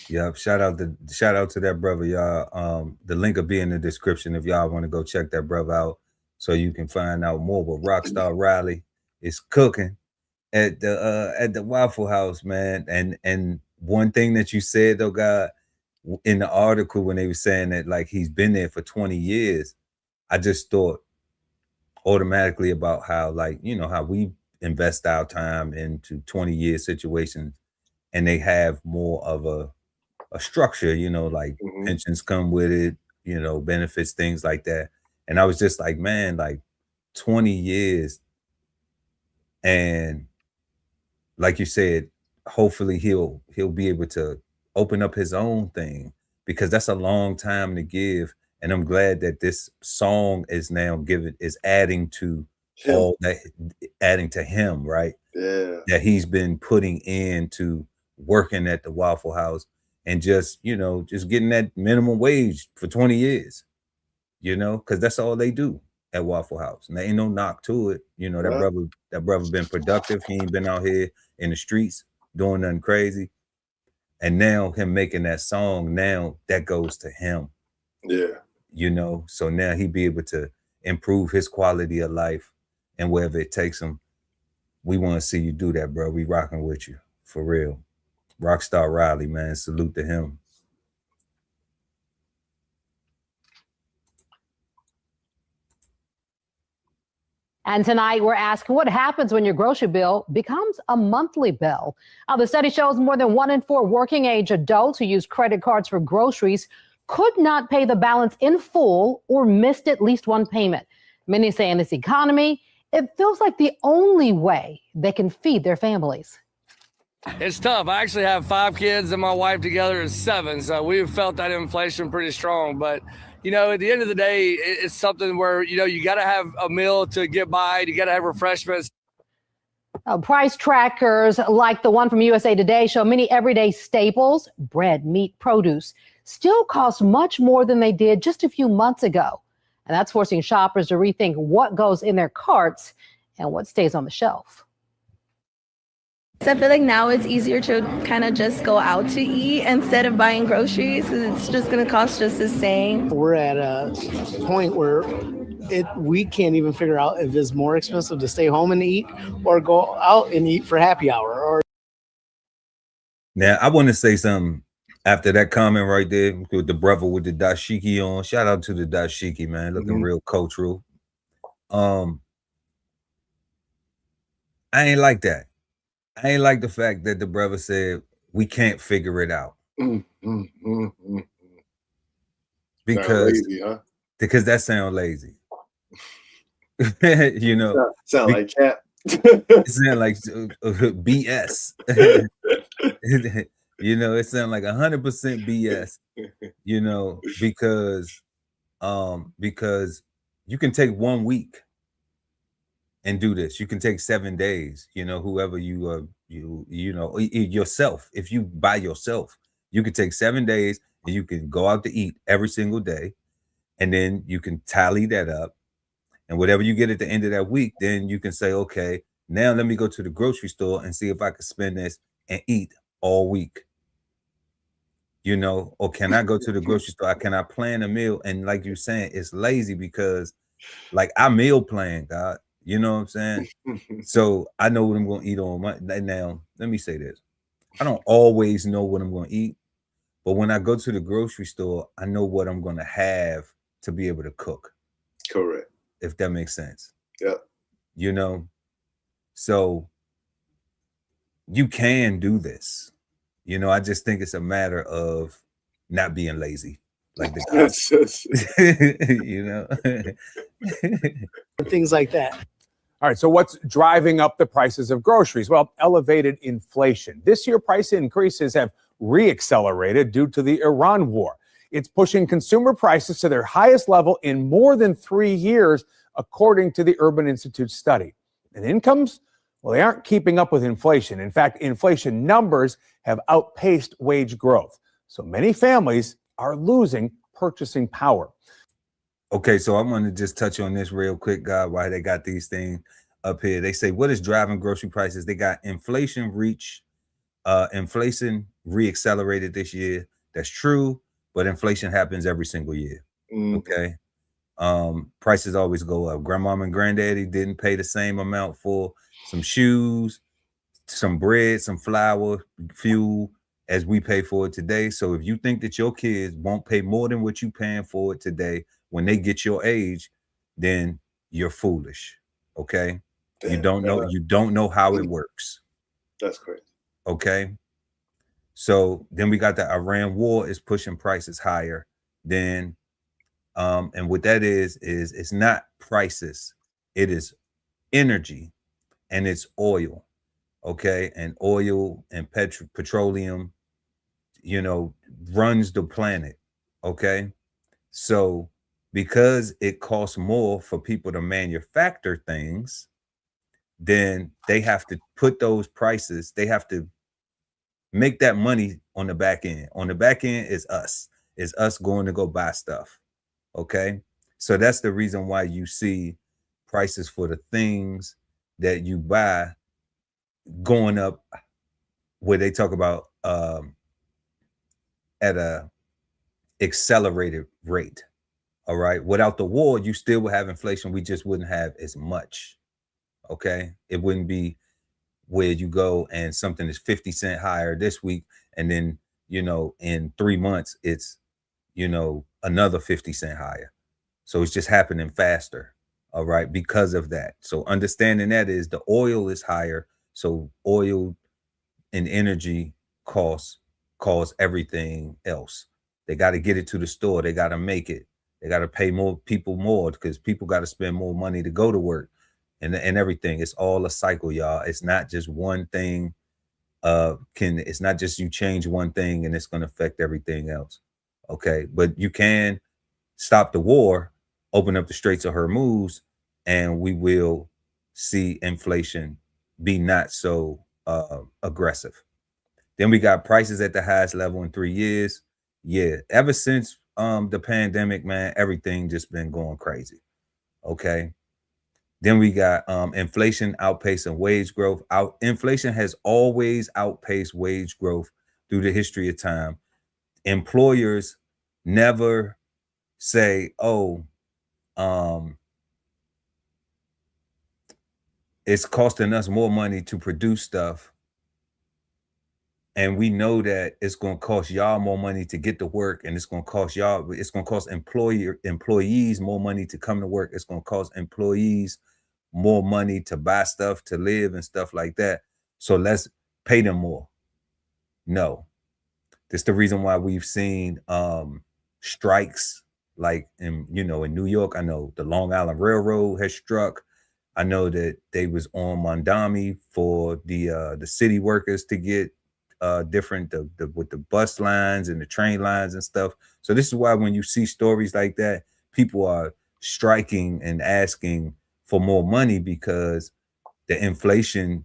Yep. Shout out to that brother, y'all. The link will be in the description if y'all want to go check that brother out so you can find out more. But Rockstar Riley is cooking at the Waffle House, man. And one thing that you said though, God, in the article when they were saying that like he's been there for 20 years, I just thought automatically about how, like, you know, how we invest our time into 20-year situations and they have more of a structure, you know, like pensions come with it, you know, benefits, things like that. And I was just like, man, like 20 years. And like you said, hopefully he'll be able to open up his own thing, because that's a long time to give. And I'm glad that this song is now adding to him. All that, adding to him, right? Yeah. That he's been putting into working at the Waffle House and just, you know, just getting that minimum wage for 20 years, you know, because that's all they do at Waffle House. And there ain't no knock to it. You know, that brother been productive. He ain't been out here in the streets doing nothing crazy. And now him making that song, now that goes to him. Yeah. You know, so now he be able to improve his quality of life and wherever it takes him. We want to see you do that, bro. We rocking with you for real. Rockstar Riley, man, salute to him. And tonight we're asking what happens when your grocery bill becomes a monthly bill. The study shows more than 1 in 4 working age adults who use credit cards for groceries could not pay the balance in full or missed at least one payment. Many say in this economy, it feels like the only way they can feed their families. It's tough. I actually have 5 kids and my wife together is 7. So we've felt that inflation pretty strong. But, you know, at the end of the day, it's something where, you know, you got to have a meal to get by. You got to have refreshments. Price trackers like the one from USA Today show many everyday staples, bread, meat, produce, still cost much more than they did just a few months ago. And that's forcing shoppers to rethink what goes in their carts and what stays on the shelf. So I feel like now it's easier to kind of just go out to eat instead of buying groceries, because it's just going to cost just the same. We're at a point where we can't even figure out if it's more expensive to stay home and eat or go out and eat for happy hour. Now, I want to say something after that comment right there with the brother with the dashiki on. Shout out to the dashiki, man, looking real cultural. I ain't like that. I ain't like the fact that the brother said we can't figure it out. Because lazy, huh? Because that sounds lazy. You know, sound like cat. It sound like BS. You know, it sounds like 100% BS. You know, because you can take 1 week and do this. You can take 7 days. You know, whoever you know yourself. If you by yourself, you could take 7 days and you can go out to eat every single day, and then you can tally that up. And whatever you get at the end of that week, then you can say, okay, now let me go to the grocery store and see if I can spend this and eat all week. You know, or can I go to the grocery store? Can I plan a meal? And like you're saying, it's lazy because like I meal plan, God. You know what I'm saying? So I know what I'm going to eat on my. Now, let me say this. I don't always know what I'm going to eat, but when I go to the grocery store, I know what I'm going to have to be able to cook. Correct. If that makes sense. Yeah. You know, so you can do this. You know, I just think it's a matter of not being lazy. Like the guys. You know, things like that. All right, so what's driving up the prices of groceries? Well, elevated inflation. This year, price increases have reaccelerated due to the Iran war. It's pushing consumer prices to their highest level in more than 3 years, according to the Urban Institute study. And incomes, well, they aren't keeping up with inflation. In fact, inflation numbers have outpaced wage growth. So many families are losing purchasing power. Okay, so I'm going to just touch on this real quick, God, why they got these things up here. They say, what is driving grocery prices? They got inflation reaccelerated this year. That's true, but inflation happens every single year. Okay. Prices always go up. Grandmama and granddaddy didn't pay the same amount for some shoes, some bread, some flour, fuel as we pay for it today. So if you think that your kids won't pay more than what you paying for it today when they get your age, then you're foolish. Okay. You don't know how it works. That's correct. Okay. So then we got the Iran war is pushing prices higher. Then and what that is it's not prices, it is energy, and it's oil. Okay. And oil and petroleum, runs the planet. Okay. So because it costs more for people to manufacture things, then they have to put those prices, they have to make that money on the back end. On the back end is us going to go buy stuff. Okay. So that's the reason why you see prices for the things that you buy going up, where they talk about at a accelerated rate. All right. Without the war, you still would have inflation. We just wouldn't have as much. Okay. It wouldn't be where you go and something is 50 cents higher this week, and then, in 3 months, it's, another 50 cents higher. So it's just happening faster. All right. Because of that. So understanding that is the oil is higher. So oil and energy costs cause everything else. They got to get it to the store. They got to make it. They got to pay more people more, because people got to spend more money to go to work and everything. It's all a cycle, y'all. It's not just one thing. It's not just you change one thing and it's going to affect everything else. Okay. But you can stop the war, open up the Straits of Hormuz, and we will see inflation be not so aggressive. Then we got prices at the highest level in 3 years. Yeah, ever since the pandemic, man, everything just been going crazy. Okay. Then we got inflation outpacing wage growth. Inflation has always outpaced wage growth through the history of time. Employers never say, oh, it's costing us more money to produce stuff, and we know that it's going to cost y'all more money to get to work, and it's going to cost employees more money to come to work. It's going to cost employees more money to buy stuff, to live and stuff like that. So let's pay them more. No. That's the reason why we've seen strikes, like in New York. I know the Long Island Railroad has struck. I know that they was on Mondami for the city workers to get different with the bus lines and the train lines and stuff. So this is why when you see stories like that, people are striking and asking for more money, because the inflation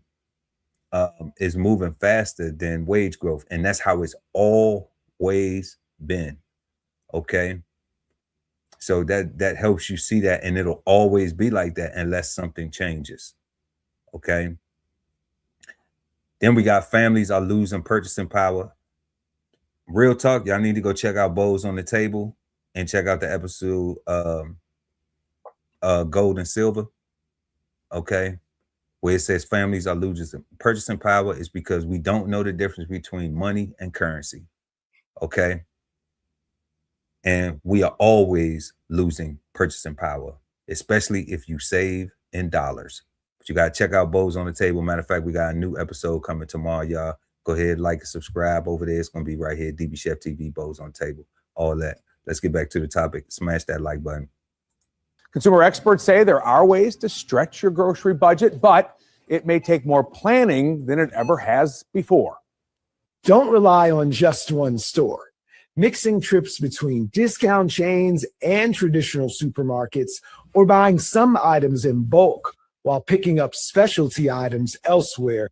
is moving faster than wage growth, and that's how it's always been. Okay. So that helps you see that, and it'll always be like that unless something changes. Okay. Then we got families are losing purchasing power. Real talk, y'all need to go check out Bowls on the Table and check out the episode Gold and Silver. Okay. Where it says families are losing purchasing power is because we don't know the difference between money and currency. Okay. And we are always losing purchasing power, especially if you save in dollars. But you got to check out Bowls on the Table. Matter of fact, we got a new episode coming tomorrow, y'all. Go ahead, like and subscribe over there. It's going to be right here. DBCHEFTV, Bowls on the Table, all that. Let's get back to the topic. Smash that like button. Consumer experts say there are ways to stretch your grocery budget, but it may take more planning than it ever has before. Don't rely on just one store. Mixing trips between discount chains and traditional supermarkets, or buying some items in bulk while picking up specialty items elsewhere.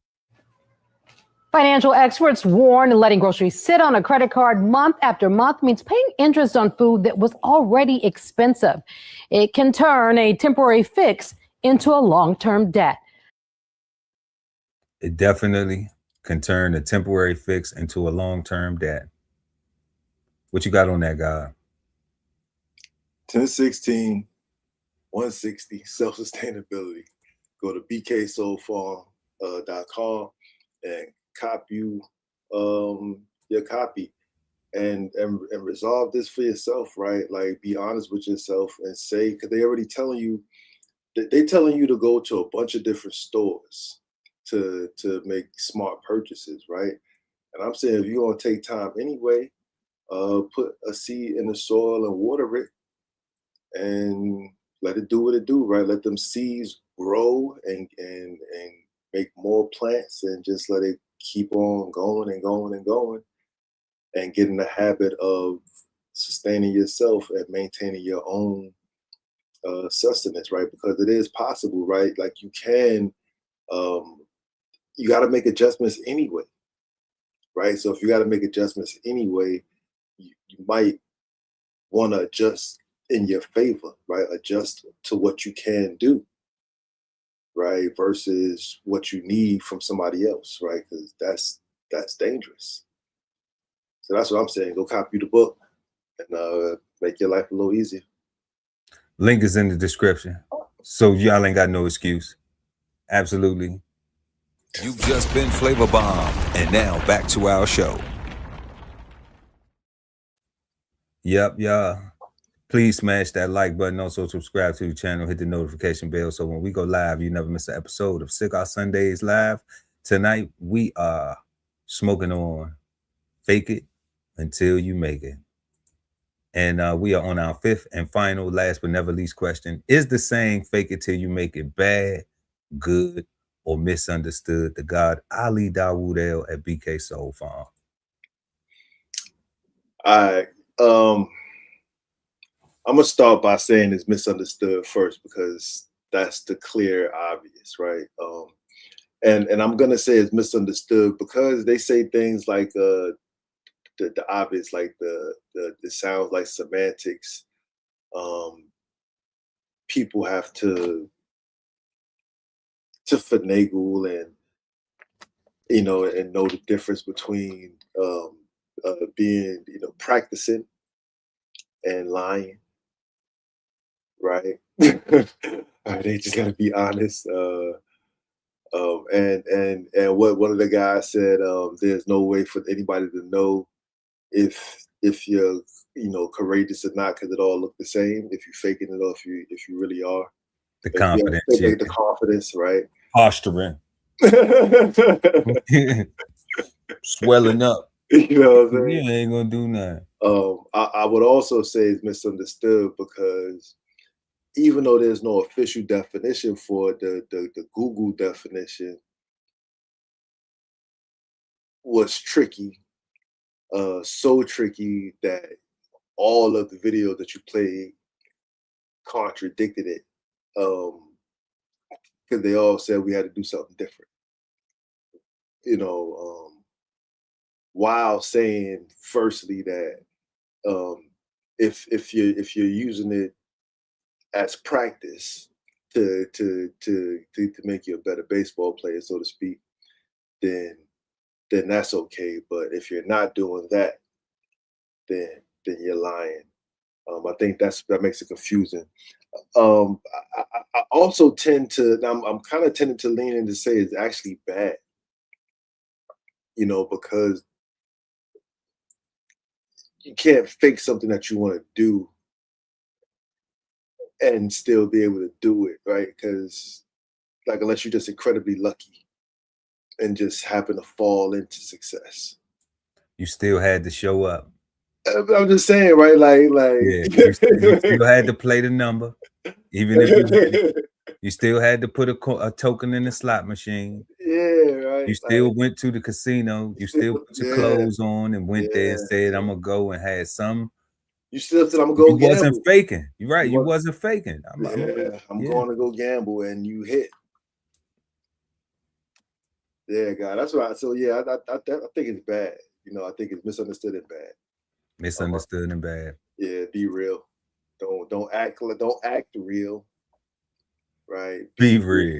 Financial experts warn letting groceries sit on a credit card month after month means paying interest on food that was already expensive. It can turn a temporary fix into a long-term debt. It definitely can turn a temporary fix into a long-term debt. What you got on that, guy? 1016, 160, self-sustainability. Go to bksoulfarm.com and cop you your copy and resolve this for yourself, right? Like, be honest with yourself and say, because they already telling you, they're telling you to go to a bunch of different stores to make smart purchases, right? And I'm saying, if you're gonna take time anyway, put a seed in the soil and water it and let it do what it do, right? Let them seeds grow and make more plants, and just let it keep on going and going and going, and get in the habit of sustaining yourself and maintaining your own sustenance, right? Because it is possible, right? Like, you can, you got to make adjustments anyway, right? So if you got to make adjustments anyway, you might want to adjust in your favor, right? Adjust to what you can do, right? Versus what you need from somebody else, right? Because that's dangerous. So that's what I'm saying. Go copy the book and make your life a little easier. Link is in the description. So y'all ain't got no excuse. Absolutely. You've just been Flavor Bomb, and now back to our show. Yep, y'all. Please smash that like button. Also subscribe to the channel. Hit the notification bell so when we go live, you never miss an episode of Cigar Sundays Live. Tonight, we are smoking on Fake It Until You Make It. And we are on our fifth and final, last but never least question. Is the saying fake it till you make it bad, good, or misunderstood? The God Ali Dawood El at BK Soul Farm. All right. I'm gonna start by saying it's misunderstood first, because that's the clear obvious, right? And I'm gonna say it's misunderstood because they say things like the obvious, like it sounds like semantics. People have to finagle and and know the difference between being practicing and lying, right? They just gotta be honest. And what one of the guys said, there's no way for anybody to know if you're courageous or not, because it all look the same. If you're faking it, or if you really are. The confidence, yeah. The confidence, right? Posturing. Swelling up. You know what I'm saying? You ain't gonna do nothing. I would also say it's misunderstood because even though there's no official definition for it, the Google definition was tricky, so tricky that all of the videos that you played contradicted it, because they all said we had to do something different. While saying firstly that if you're using it as practice to make you a better baseball player, so to speak, then that's okay. But if you're not doing that, then you're lying. I think that makes it confusing. I also tend to, I'm kind of tending to lean in to say it's actually bad, because you can't fake something that you want to do and still be able to do it, right? Because unless you're just incredibly lucky and just happen to fall into success, you still had to show up. I'm just saying, right? Yeah, you still had to play the number, even if you still had to put a token in the slot machine. Yeah, right. You still went to the casino. You still put your clothes on and went there and said, "I'm gonna go," and had some You still said I'm gonna go You gamble. wasn't faking. You're right. You wasn't faking. I'm going to go gamble, and you hit. Yeah, God, that's right. So yeah, I think it's bad. You know, I think it's misunderstood and bad. Misunderstood and bad. Yeah, be real. Don't act real. Right. Be real.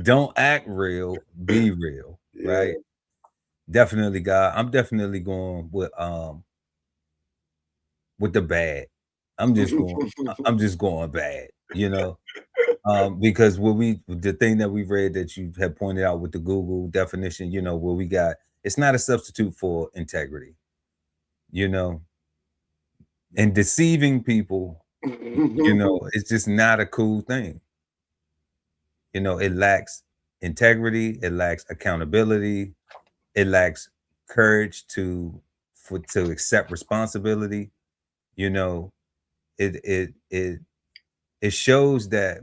Don't act real. Be real. Right. Definitely, God. I'm definitely going with the bad. I'm just going bad, you know. Because the thing that we read that you have pointed out with the Google definition, you know, where we got, it's not a substitute for integrity, you know, and deceiving people, you know, it's just not a cool thing. You know, it lacks integrity, it lacks accountability, it lacks courage to accept responsibility. You know, it shows that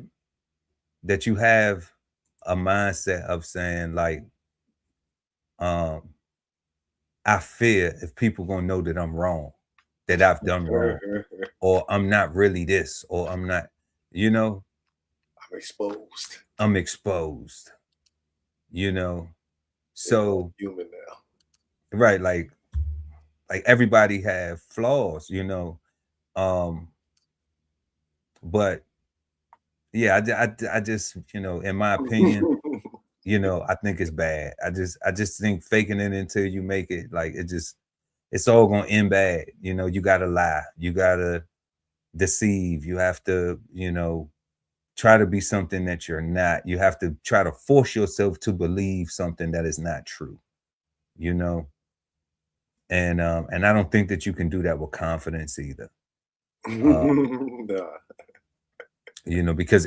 you have a mindset of saying like, I fear if people gonna know that I'm wrong, that I've done wrong, or I'm not really this, or I'm not, you know, I'm exposed, you know. So human now. Right, like everybody have flaws, you know. But yeah, I just, you know, in my opinion, you know, I think it's bad. I just think faking it until you make it, like, it's all gonna end bad. You know, you gotta lie, you gotta deceive, you have to, you know, try to be something that you're not. You have to try to force yourself to believe something that is not true, you know. And I don't think that you can do that with confidence either. Nah. You know, because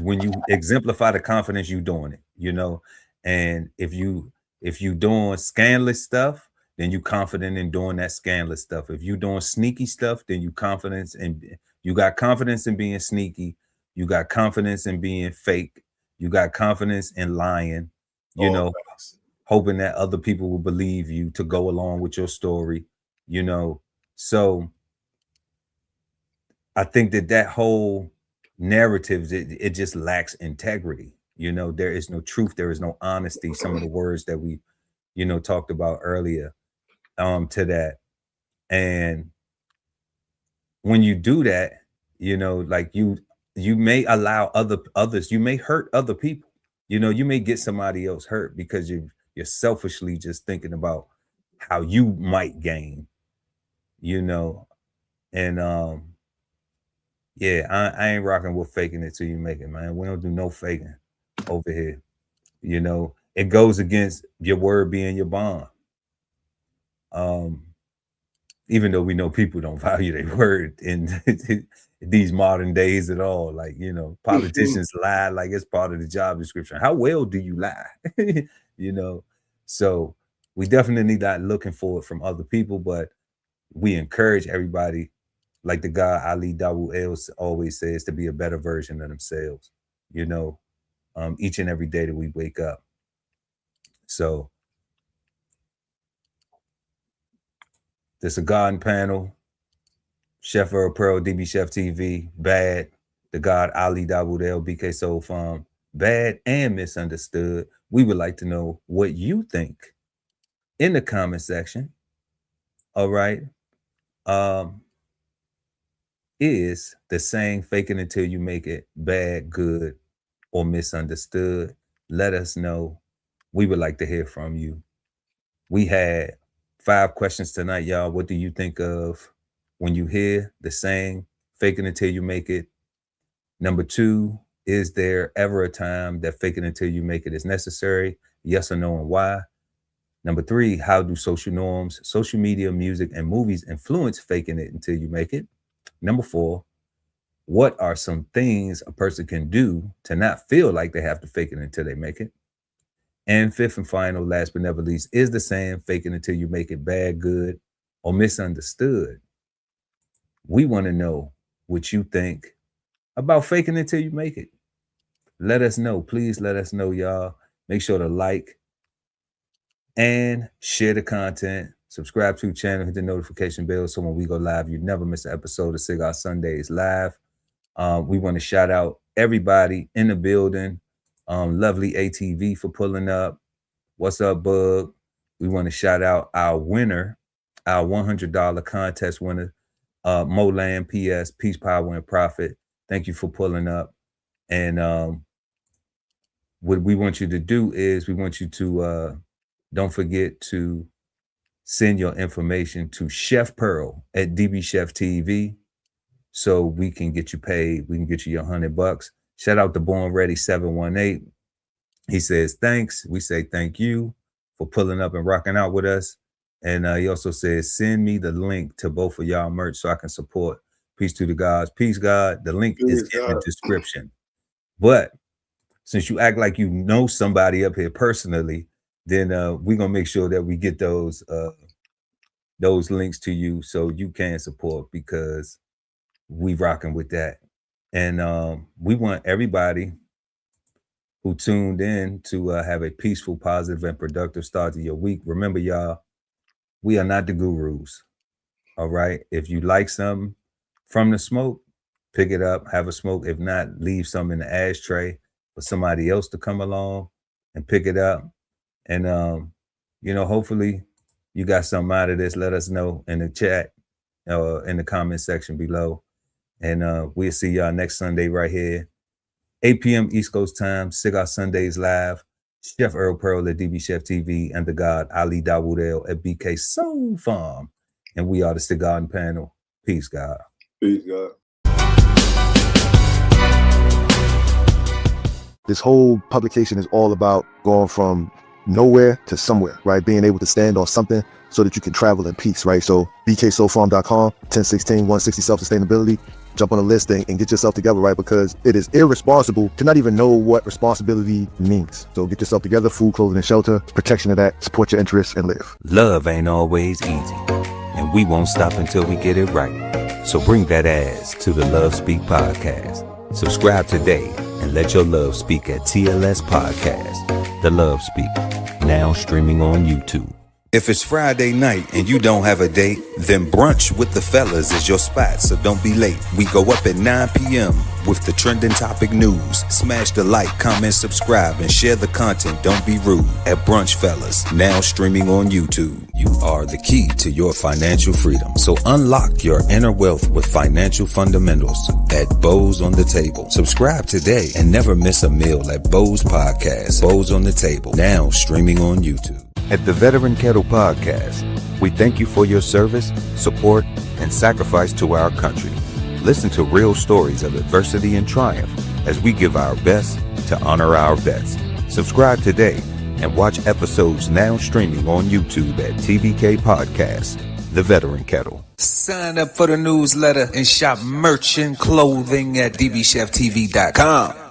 when you exemplify the confidence, you doing it, you know. And if you doing scandalous stuff, then you confident in doing that scandalous stuff. If you doing sneaky stuff, then you got confidence in being sneaky, you got confidence in being fake, you got confidence in lying, you know, hoping that other people will believe you to go along with your story, you know. So I think that whole narrative, it just lacks integrity. You know, there is no truth, there is no honesty. Some of the words that we, you know, talked about earlier, to that. And when you do that, you know, like you may allow others, you may hurt other people. You know, you may get somebody else hurt because you're selfishly just thinking about how you might gain, you know. And yeah, I ain't rocking with faking it till you make it, man. We don't do no faking over here. You know, it goes against your word being your bond. Even though we know people don't value their word in these modern days at all. Like, you know, politicians lie like it's part of the job description. How well do you lie? You know, so we definitely not looking for it from other people, but we encourage everybody, like the guy Ali Dawu El always says, to be a better version of themselves, you know, each and every day that we wake up. So the Cigarden Panel, Chef Earl Pearl, DBCHEFTV, Bad, the God Ali Dawu El, BK Soul Farm, Bad and Misunderstood. We would like to know what you think in the comment section. All right. Is the saying fake it until you make it bad, good, or misunderstood? Let us know. We would like to hear from you. We had 5 questions tonight, y'all. What do you think of when you hear the saying fake it until you make it? Number 2, is there ever a time that fake it until you make it is necessary? Yes or no, and why? Number 3, how do social norms, social media, music, and movies influence faking it until you make it? Number 4, what are some things a person can do to not feel like they have to fake it until they make it? And 5th and final, last but never least, is the saying fake it until you make it bad, good, or misunderstood? We want to know what you think about faking it until you make it. Let us know. Please let us know, y'all. Make sure to like and share the content. Subscribe to the channel, hit the notification bell so when we go live, you never miss an episode of Cigar Sundays Live. We want to shout out everybody in the building. Lovely ATV for pulling up. What's up, Bug? We want to shout out our winner, our $100 contest winner, Moland PS, Peace, Power, and Profit. Thank you for pulling up. And what we want you to do is we want you to don't forget to send your information to Chef Pearl at DBCHEFTV so we can get you paid. We can get you your $100. Shout out to Born Ready 718. He says thanks. We say thank you for pulling up and rocking out with us. And he also says send me the link to both of y'all merch so I can support. Peace to the gods. Peace, God. The link is in the description. But since you act like you know somebody up here personally, then we're gonna make sure that we get those links to you so you can support, because we rocking with that. And we want everybody who tuned in to have a peaceful, positive, and productive start to your week. Remember, y'all, we are not the gurus. All right. If you like something from the smoke, pick it up, have a smoke. If not, leave some in the ashtray for somebody else to come along and pick it up. And, hopefully you got something out of this. Let us know in the chat or in the comment section below. And we'll see y'all next Sunday right here, 8 p.m. East Coast time, Cigar Sundays Live. Chef Earl Pearl at DBCHEFTV and the God Ali Dawood at BK Soul Farm. And we are the Cigarden Panel. Peace, God. Peace, God. This whole publication is all about going from nowhere to somewhere, right? Being able to stand on something so that you can travel in peace, right? So bksoulfarm.com, 1016 160 self-sustainability. Jump on the list and get yourself together, right? Because it is irresponsible to not even know what responsibility means. So get yourself together, food, clothing, and shelter, protection of that, support your interests, and live. Love ain't always easy, and we won't stop until we get it right. So bring that ass to the Love Speak podcast. Subscribe today and let your love speak at TLS Podcast. The Love Speak, now streaming on YouTube. If it's Friday night and you don't have a date, then brunch with the fellas is your spot, so don't be late. We go up at 9 p.m. with the trending topic news. Smash the like, comment, subscribe, and share the content. Don't be rude at Brunch Fellas, now streaming on YouTube. You are the key to your financial freedom, so unlock your inner wealth with financial fundamentals at Bows on the Table. Subscribe today and never miss a meal at Bows Podcast. Bows on the Table, now streaming on YouTube. At the Veteran Kettle Podcast, we thank you for your service, support, and sacrifice to our country. Listen to real stories of adversity and triumph as we give our best to honor our vets. Subscribe today and watch episodes now streaming on YouTube at TVK Podcast, The Veteran Kettle. Sign up for the newsletter and shop merch and clothing at DBCHEFTV.com.